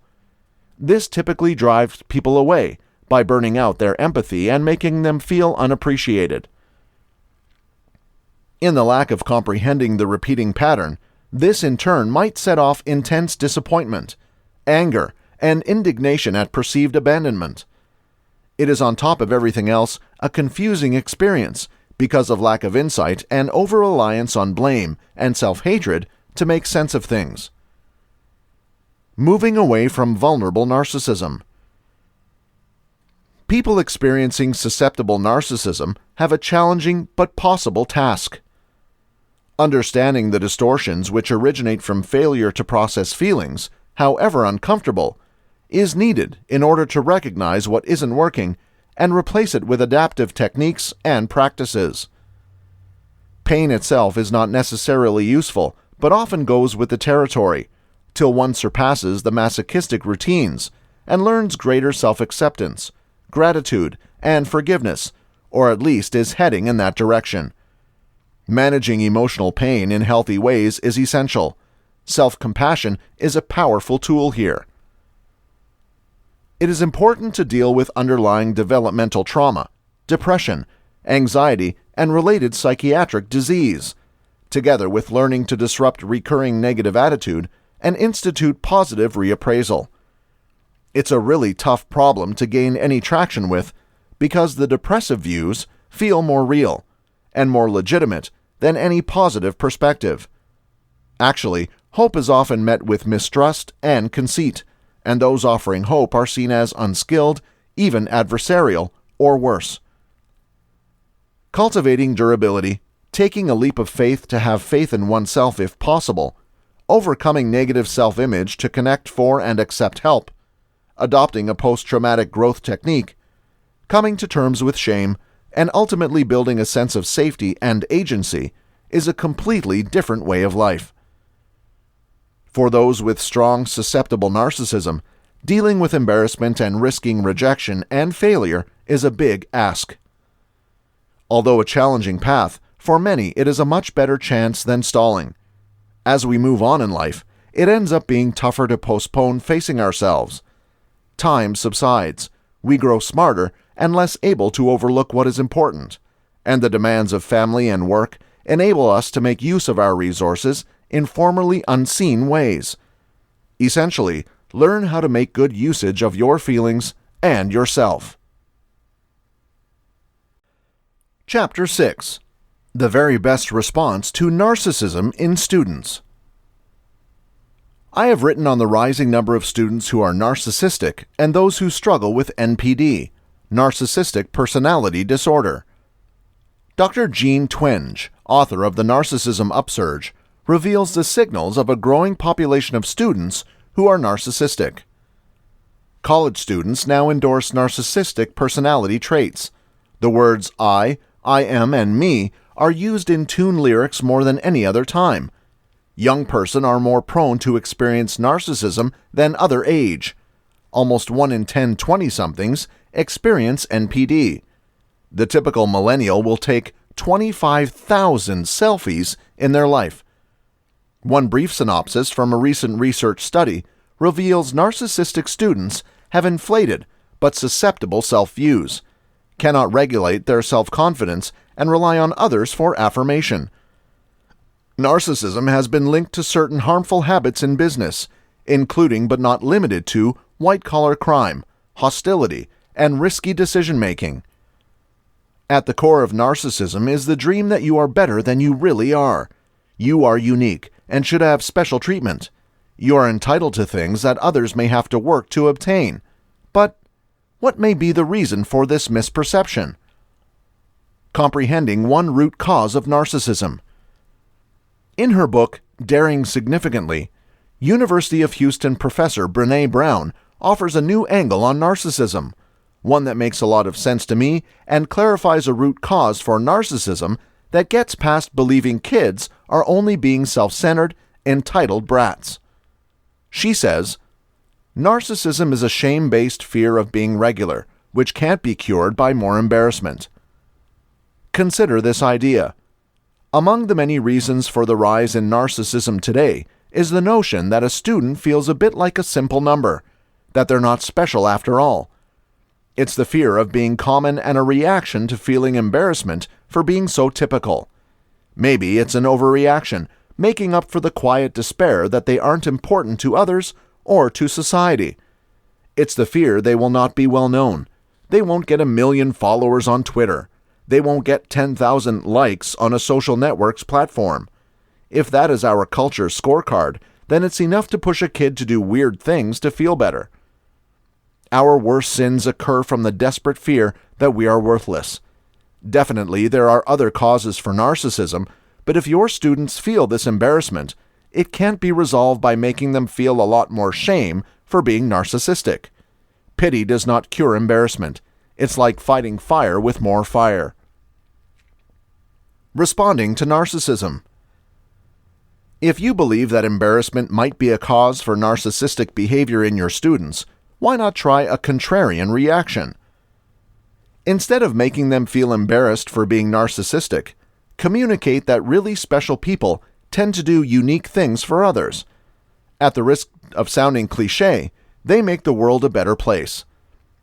This typically drives people away by burning out their empathy and making them feel unappreciated. In the lack of comprehending the repeating pattern, this in turn might set off intense disappointment, anger, and indignation at perceived abandonment. It is on top of everything else a confusing experience because of lack of insight and over-reliance on blame and self-hatred to make sense of things. Moving away from vulnerable narcissism. People experiencing susceptible narcissism have a challenging but possible task. Understanding the distortions which originate from failure to process feelings, however uncomfortable, is needed in order to recognize what isn't working and replace it with adaptive techniques and practices. Pain itself is not necessarily useful, but often goes with the territory, till one surpasses the masochistic routines and learns greater self-acceptance, gratitude, and forgiveness, or at least is heading in that direction. Managing emotional pain in healthy ways is essential. Self-compassion is a powerful tool here. It is important to deal with underlying developmental trauma, depression, anxiety, and related psychiatric disease, together with learning to disrupt recurring negative attitude and institute positive reappraisal. It's a really tough problem to gain any traction with because the depressive views feel more real and more legitimate than any positive perspective. Actually, hope is often met with mistrust and conceit, and those offering hope are seen as unskilled, even adversarial, or worse. Cultivating durability, taking a leap of faith to have faith in oneself if possible, overcoming negative self-image to connect for and accept help, adopting a post-traumatic growth technique, coming to terms with shame, and ultimately building a sense of safety and agency is a completely different way of life. For those with strong, susceptible narcissism, dealing with embarrassment and risking rejection and failure is a big ask. Although a challenging path, for many it is a much better chance than stalling. As we move on in life, it ends up being tougher to postpone facing ourselves. Time subsides, we grow smarter and less able to overlook what is important, and the demands of family and work enable us to make use of our resources in formerly unseen ways. Essentially, learn how to make good usage of your feelings and yourself. Chapter 6. The very best response to narcissism in students. I have written on the rising number of students who are narcissistic and those who struggle with NPD, Narcissistic Personality Disorder. Dr. Jean Twenge, author of The Narcissism Upsurge, reveals the signals of a growing population of students who are narcissistic. College students now endorse narcissistic personality traits. The words I am, and me are used in tune lyrics more than any other time. Young person are more prone to experience narcissism than other age. Almost 1 in 10 20-somethings experience NPD. The typical millennial will take 25,000 selfies in their life. One brief synopsis from a recent research study reveals narcissistic students have inflated but susceptible self-views, cannot regulate their self-confidence, and rely on others for affirmation. Narcissism has been linked to certain harmful habits in business, including but not limited to white-collar crime, hostility, and risky decision-making. At the core of narcissism is the dream that you are better than you really are. You are unique and should have special treatment. You are entitled to things that others may have to work to obtain. But what may be the reason for this misperception? Comprehending one root cause of narcissism. In her book, Daring Significantly, University of Houston professor Brené Brown offers a new angle on narcissism, one that makes a lot of sense to me and clarifies a root cause for narcissism that gets past believing kids are only being self-centered, entitled brats. She says, "Narcissism is a shame-based fear of being regular, which can't be cured by more embarrassment." Consider this idea. Among the many reasons for the rise in narcissism today is the notion that a student feels a bit like a simple number, that they're not special after all. It's the fear of being common and a reaction to feeling embarrassment for being so typical. Maybe it's an overreaction, making up for the quiet despair that they aren't important to others or to society. It's the fear they will not be well known. They won't get 1 million followers on Twitter. They won't get 10,000 likes on a social network's platform. If that is our culture's scorecard, then it's enough to push a kid to do weird things to feel better. Our worst sins occur from the desperate fear that we are worthless. Definitely, there are other causes for narcissism, but if your students feel this embarrassment, it can't be resolved by making them feel a lot more shame for being narcissistic. Pity does not cure embarrassment. It's like fighting fire with more fire. Responding to narcissism. If you believe that embarrassment might be a cause for narcissistic behavior in your students, why not try a contrarian reaction? Instead of making them feel embarrassed for being narcissistic, communicate that really special people tend to do unique things for others. At the risk of sounding cliché, they make the world a better place.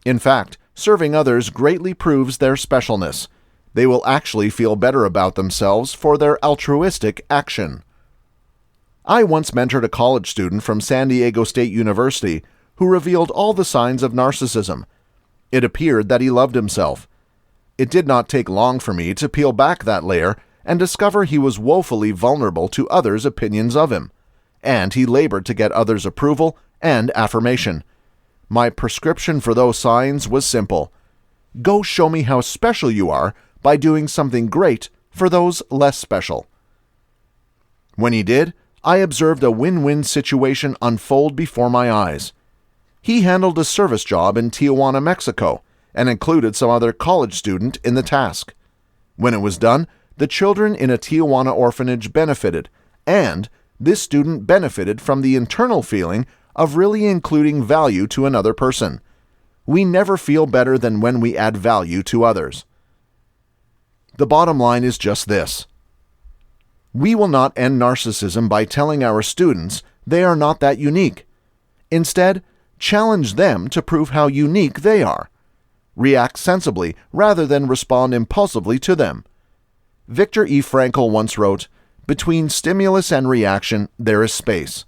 In fact, serving others greatly proves their specialness. They will actually feel better about themselves for their altruistic action. I once mentored a college student from San Diego State University who revealed all the signs of narcissism. It appeared that he loved himself. It did not take long for me to peel back that layer and discover he was woefully vulnerable to others' opinions of him, and he labored to get others' approval and affirmation. My prescription for those signs was simple. Go show me how special you are by doing something great for those less special. When he did, I observed a win-win situation unfold before my eyes. He handled a service job in Tijuana, Mexico, and included some other college student in the task. When it was done, the children in a Tijuana orphanage benefited, and this student benefited from the internal feeling of really including value to another person. We never feel better than when we add value to others. The bottom line is just this. We will not end narcissism by telling our students they are not that unique. Instead, challenge them to prove how unique they are. React sensibly rather than respond impulsively to them. Viktor E. Frankl once wrote, "Between stimulus and reaction, there is space.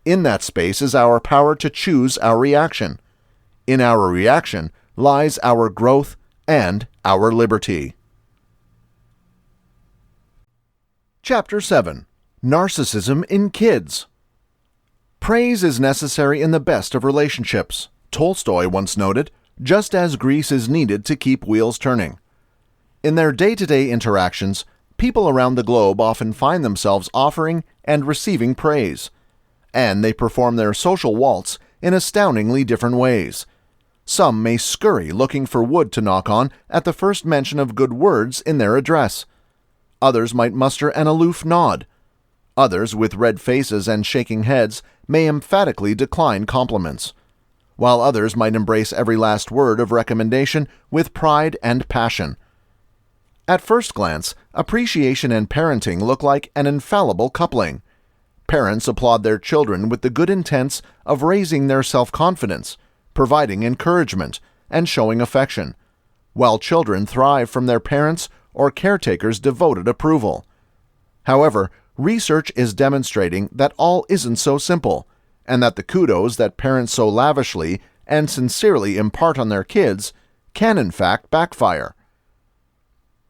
In that space is our power to choose our reaction. In our reaction lies our growth and our liberty." Chapter 7. Narcissism in Kids. Praise is necessary in the best of relationships. Tolstoy once noted, just as grease is needed to keep wheels turning. In their day-to-day interactions, people around the globe often find themselves offering and receiving praise, and they perform their social waltz in astoundingly different ways. Some may scurry looking for wood to knock on at the first mention of good words in their address. Others might muster an aloof nod. Others, with red faces and shaking heads, may emphatically decline compliments, while others might embrace every last word of recommendation with pride and passion. At first glance, appreciation and parenting look like an infallible coupling. Parents applaud their children with the good intents of raising their self-confidence, providing encouragement, and showing affection, while children thrive from their parents' or caretakers' devoted approval. However, research is demonstrating that all isn't so simple, and that the kudos that parents so lavishly and sincerely impart on their kids can in fact backfire.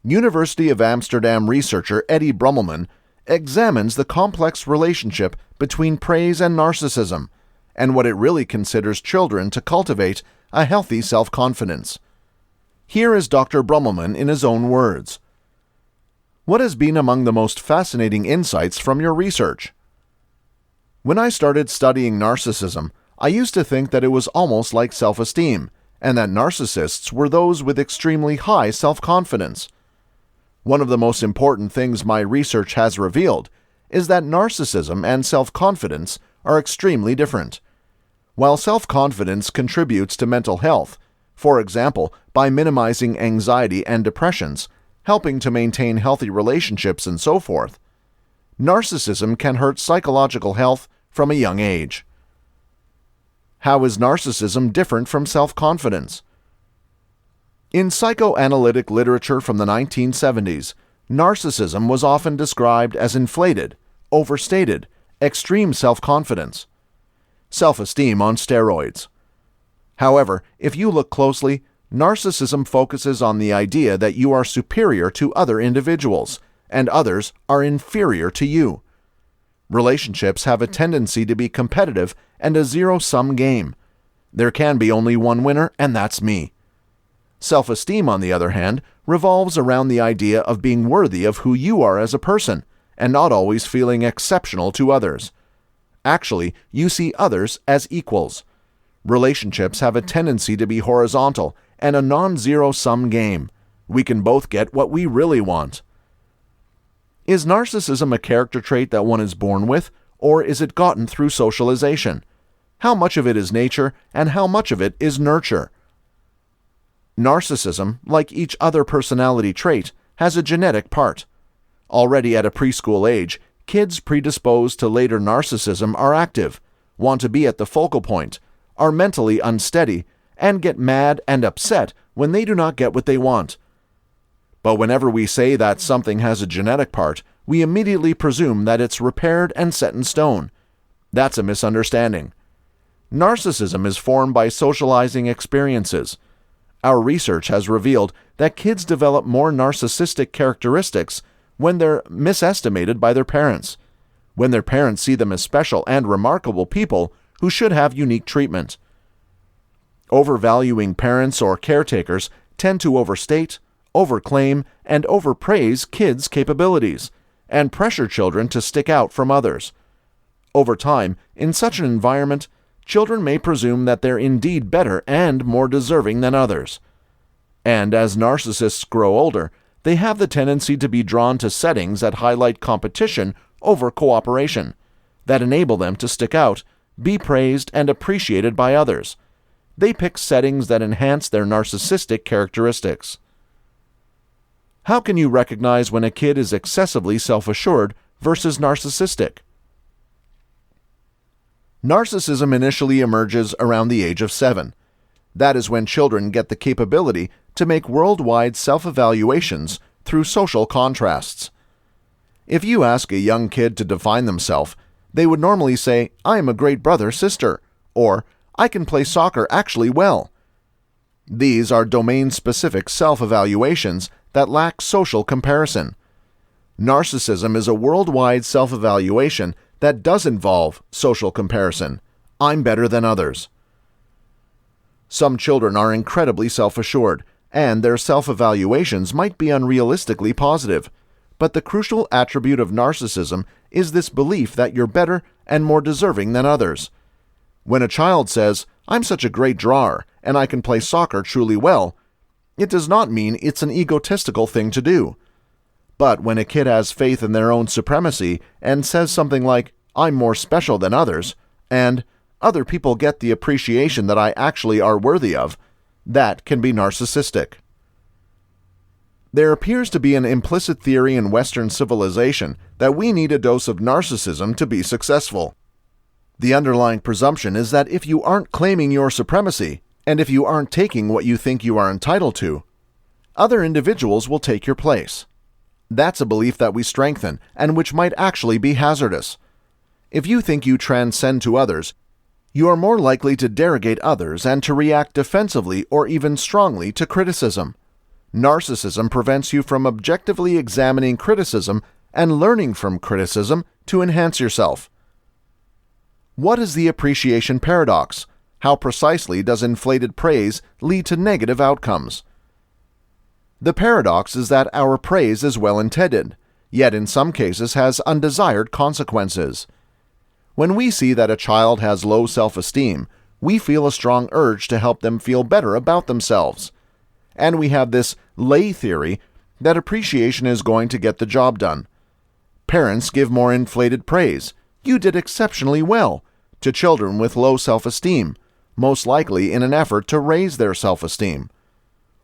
University of Amsterdam researcher Eddie Brummelman examines the complex relationship between praise and narcissism, and what it really considers children to cultivate a healthy self-confidence. Here is Dr. Brummelman in his own words. What has been among the most fascinating insights from your research? When I started studying narcissism, I used to think that it was almost like self-esteem, and that narcissists were those with extremely high self-confidence. One of the most important things my research has revealed is that narcissism and self-confidence are extremely different. While self-confidence contributes to mental health, for example, by minimizing anxiety and depressions, helping to maintain healthy relationships and so forth, narcissism can hurt psychological health from a young age. How is narcissism different from self-confidence? In psychoanalytic literature from the 1970s, narcissism was often described as inflated, overstated, extreme self-confidence, self-esteem on steroids. However, if you look closely, narcissism focuses on the idea that you are superior to other individuals, and others are inferior to you. Relationships have a tendency to be competitive and a zero-sum game. There can be only one winner, and that's me. Self-esteem, on the other hand, revolves around the idea of being worthy of who you are as a person, and not always feeling exceptional to others. Actually, you see others as equals. Relationships have a tendency to be horizontal and a non-zero-sum game. We can both get what we really want. Is narcissism a character trait that one is born with, or is it gotten through socialization? How much of it is nature, and how much of it is nurture? Narcissism, like each other personality trait, has a genetic part. Already at a preschool age, kids predisposed to later narcissism are active, want to be at the focal point, are mentally unsteady, and get mad and upset when they do not get what they want. But whenever we say that something has a genetic part, we immediately presume that it's repaired and set in stone. That's a misunderstanding. Narcissism is formed by socializing experiences. Our research has revealed that kids develop more narcissistic characteristics when they're misestimated by their parents, when their parents see them as special and remarkable people who should have unique treatment. Overvaluing parents or caretakers tend to overstate, overclaim, and overpraise kids' capabilities, and pressure children to stick out from others. Over time, in such an environment, children may presume that they're indeed better and more deserving than others. And as narcissists grow older, they have the tendency to be drawn to settings that highlight competition over cooperation, that enable them to stick out, be praised and appreciated by others. They pick settings that enhance their narcissistic characteristics. How can you recognize when a kid is excessively self-assured versus narcissistic? Narcissism initially emerges around the age of 7. That is when children get the capability to make worldwide self-evaluations through social contrasts. If you ask a young kid to define themselves, they would normally say, "I am a great brother, sister," or "I can play soccer actually well." These are domain-specific self-evaluations that lack social comparison. Narcissism is a worldwide self-evaluation that does involve social comparison. I'm better than others. Some children are incredibly self-assured, and their self-evaluations might be unrealistically positive, but the crucial attribute of narcissism is this belief that you're better and more deserving than others. When a child says, "I'm such a great drawer, and I can play soccer truly well," it does not mean it's an egotistical thing to do. But when a kid has faith in their own supremacy and says something like, "I'm more special than others," and "other people get the appreciation that I actually are worthy of," that can be narcissistic. There appears to be an implicit theory in Western civilization that we need a dose of narcissism to be successful. The underlying presumption is that if you aren't claiming your supremacy, and if you aren't taking what you think you are entitled to, other individuals will take your place. That's a belief that we strengthen, and which might actually be hazardous. If you think you transcend to others, you are more likely to derogate others and to react defensively or even strongly to criticism. Narcissism prevents you from objectively examining criticism and learning from criticism to enhance yourself. What is the appreciation paradox? How precisely does inflated praise lead to negative outcomes? The paradox is that our praise is well intended, yet in some cases has undesired consequences. When we see that a child has low self-esteem, we feel a strong urge to help them feel better about themselves. And we have this lay theory that appreciation is going to get the job done. Parents give more inflated praise, "You did exceptionally well," to children with low self-esteem, most likely in an effort to raise their self-esteem.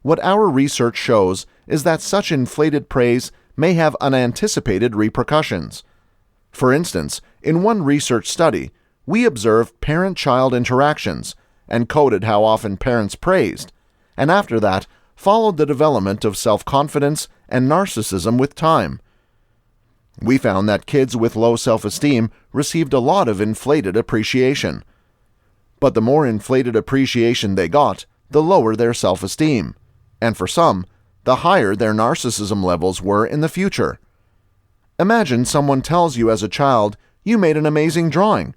What our research shows is that such inflated praise may have unanticipated repercussions. For instance, in one research study, we observed parent-child interactions and coded how often parents praised, and after that, followed the development of self-confidence and narcissism with time. We found that kids with low self-esteem received a lot of inflated appreciation. But the more inflated appreciation they got, the lower their self-esteem, and for some, the higher their narcissism levels were in the future. Imagine someone tells you as a child, "You made an amazing drawing."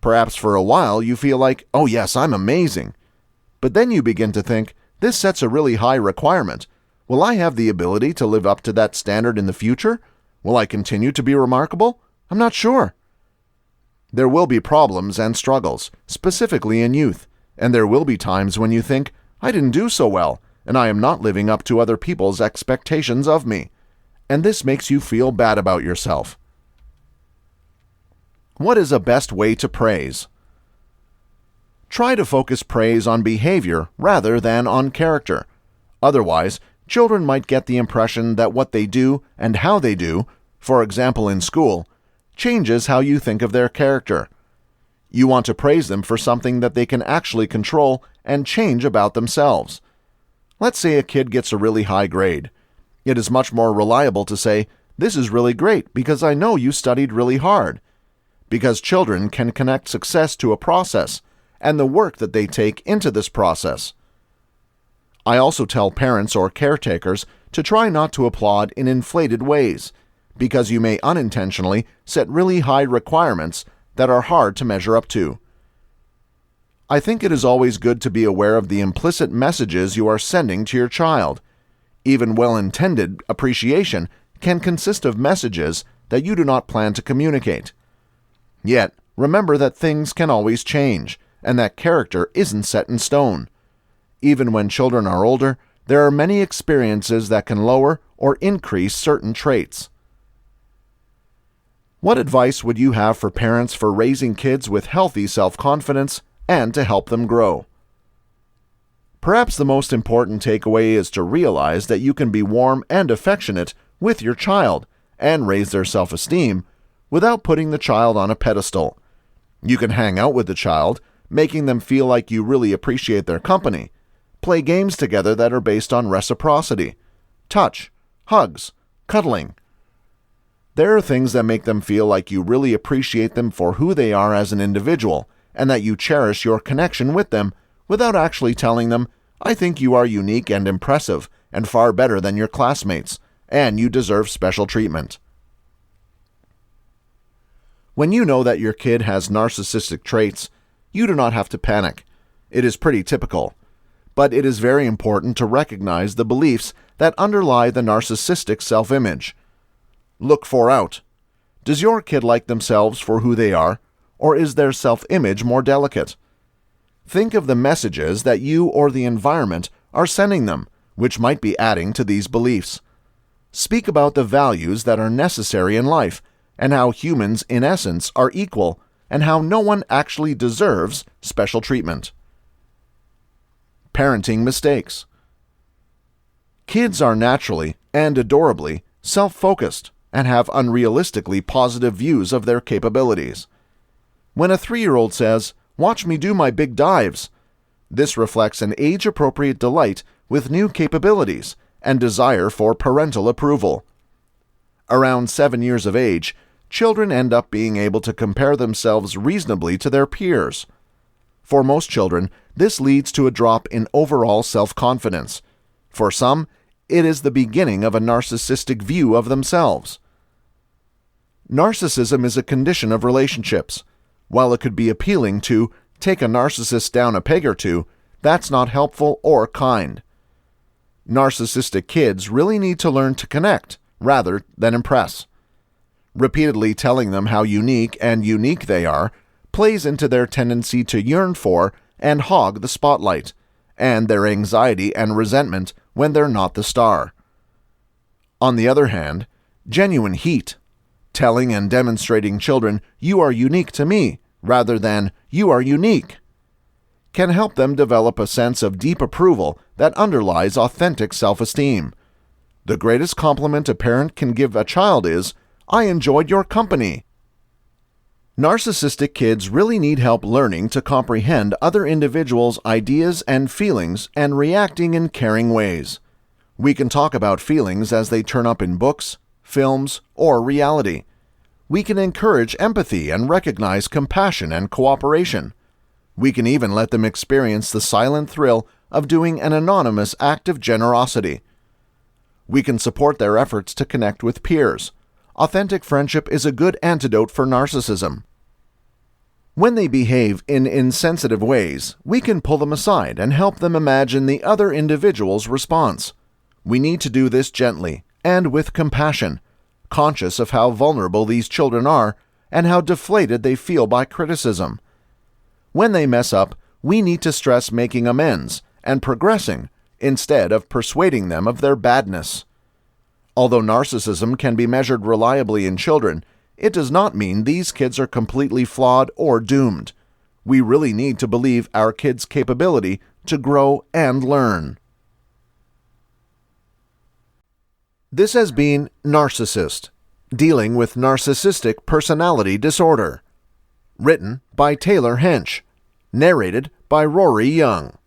Perhaps for a while you feel like, "Oh yes, I'm amazing." But then you begin to think, "This sets a really high requirement. Will I have the ability to live up to that standard in the future? Will I continue to be remarkable? I'm not sure." There will be problems and struggles, specifically in youth, and there will be times when you think, "I didn't do so well, and I am not living up to other people's expectations of me." And this makes you feel bad about yourself. What is a best way to praise? Try to focus praise on behavior rather than on character. Otherwise, children might get the impression that what they do and how they do, for example in school, changes how you think of their character. You want to praise them for something that they can actually control and change about themselves. Let's say a kid gets a really high grade. It is much more reliable to say, "This is really great because I know you studied really hard," because children can connect success to a process and the work that they take into this process. I also tell parents or caretakers to try not to applaud in inflated ways, because you may unintentionally set really high requirements that are hard to measure up to. I think it is always good to be aware of the implicit messages you are sending to your child. Even well-intended appreciation can consist of messages that you do not plan to communicate. Yet, remember that things can always change, and that character isn't set in stone. Even when children are older, there are many experiences that can lower or increase certain traits. What advice would you have for parents for raising kids with healthy self-confidence and to help them grow? Perhaps the most important takeaway is to realize that you can be warm and affectionate with your child and raise their self-esteem without putting the child on a pedestal. You can hang out with the child, making them feel like you really appreciate their company. Play games together that are based on reciprocity, touch, hugs, cuddling. There are things that make them feel like you really appreciate them for who they are as an individual and that you cherish your connection with them without actually telling them, "I think you are unique and impressive and far better than your classmates, and you deserve special treatment." When you know that your kid has narcissistic traits, you do not have to panic. It is pretty typical. But it is very important to recognize the beliefs that underlie the narcissistic self-image. Look out. Does your kid like themselves for who they are, or is their self-image more delicate? Think of the messages that you or the environment are sending them, which might be adding to these beliefs. Speak about the values that are necessary in life, and how humans in essence are equal, and how no one actually deserves special treatment. Parenting mistakes. Kids are naturally and adorably self-focused and have unrealistically positive views of their capabilities. When a 3-year-old says, "Watch me do my big dives," this reflects an age-appropriate delight with new capabilities and desire for parental approval. Around 7 years of age, children end up being able to compare themselves reasonably to their peers. For most children, this leads to a drop in overall self-confidence. For some, it is the beginning of a narcissistic view of themselves. Narcissism is a condition of relationships. While it could be appealing to take a narcissist down a peg or two, that's not helpful or kind. Narcissistic kids really need to learn to connect rather than impress. Repeatedly telling them how unique they are plays into their tendency to yearn for and hog the spotlight, and their anxiety and resentment when they're not the star. On the other hand, genuine heat, telling and demonstrating children, "You are unique to me," rather than "You are unique," can help them develop a sense of deep approval that underlies authentic self-esteem. The greatest compliment a parent can give a child is, "I enjoyed your company." Narcissistic kids really need help learning to comprehend other individuals' ideas and feelings and reacting in caring ways. We can talk about feelings as they turn up in books, films, or reality. We can encourage empathy and recognize compassion and cooperation. We can even let them experience the silent thrill of doing an anonymous act of generosity. We can support their efforts to connect with peers. Authentic friendship is a good antidote for narcissism. When they behave in insensitive ways, we can pull them aside and help them imagine the other individual's response. We need to do this gently and with compassion, conscious of how vulnerable these children are and how deflated they feel by criticism. When they mess up, we need to stress making amends and progressing instead of persuading them of their badness. Although narcissism can be measured reliably in children, it does not mean these kids are completely flawed or doomed. We really need to believe our kids' capability to grow and learn. This has been Narcissist, Dealing with Narcissistic Personality Disorder. Written by Taylor Hench. Narrated by Rory Young.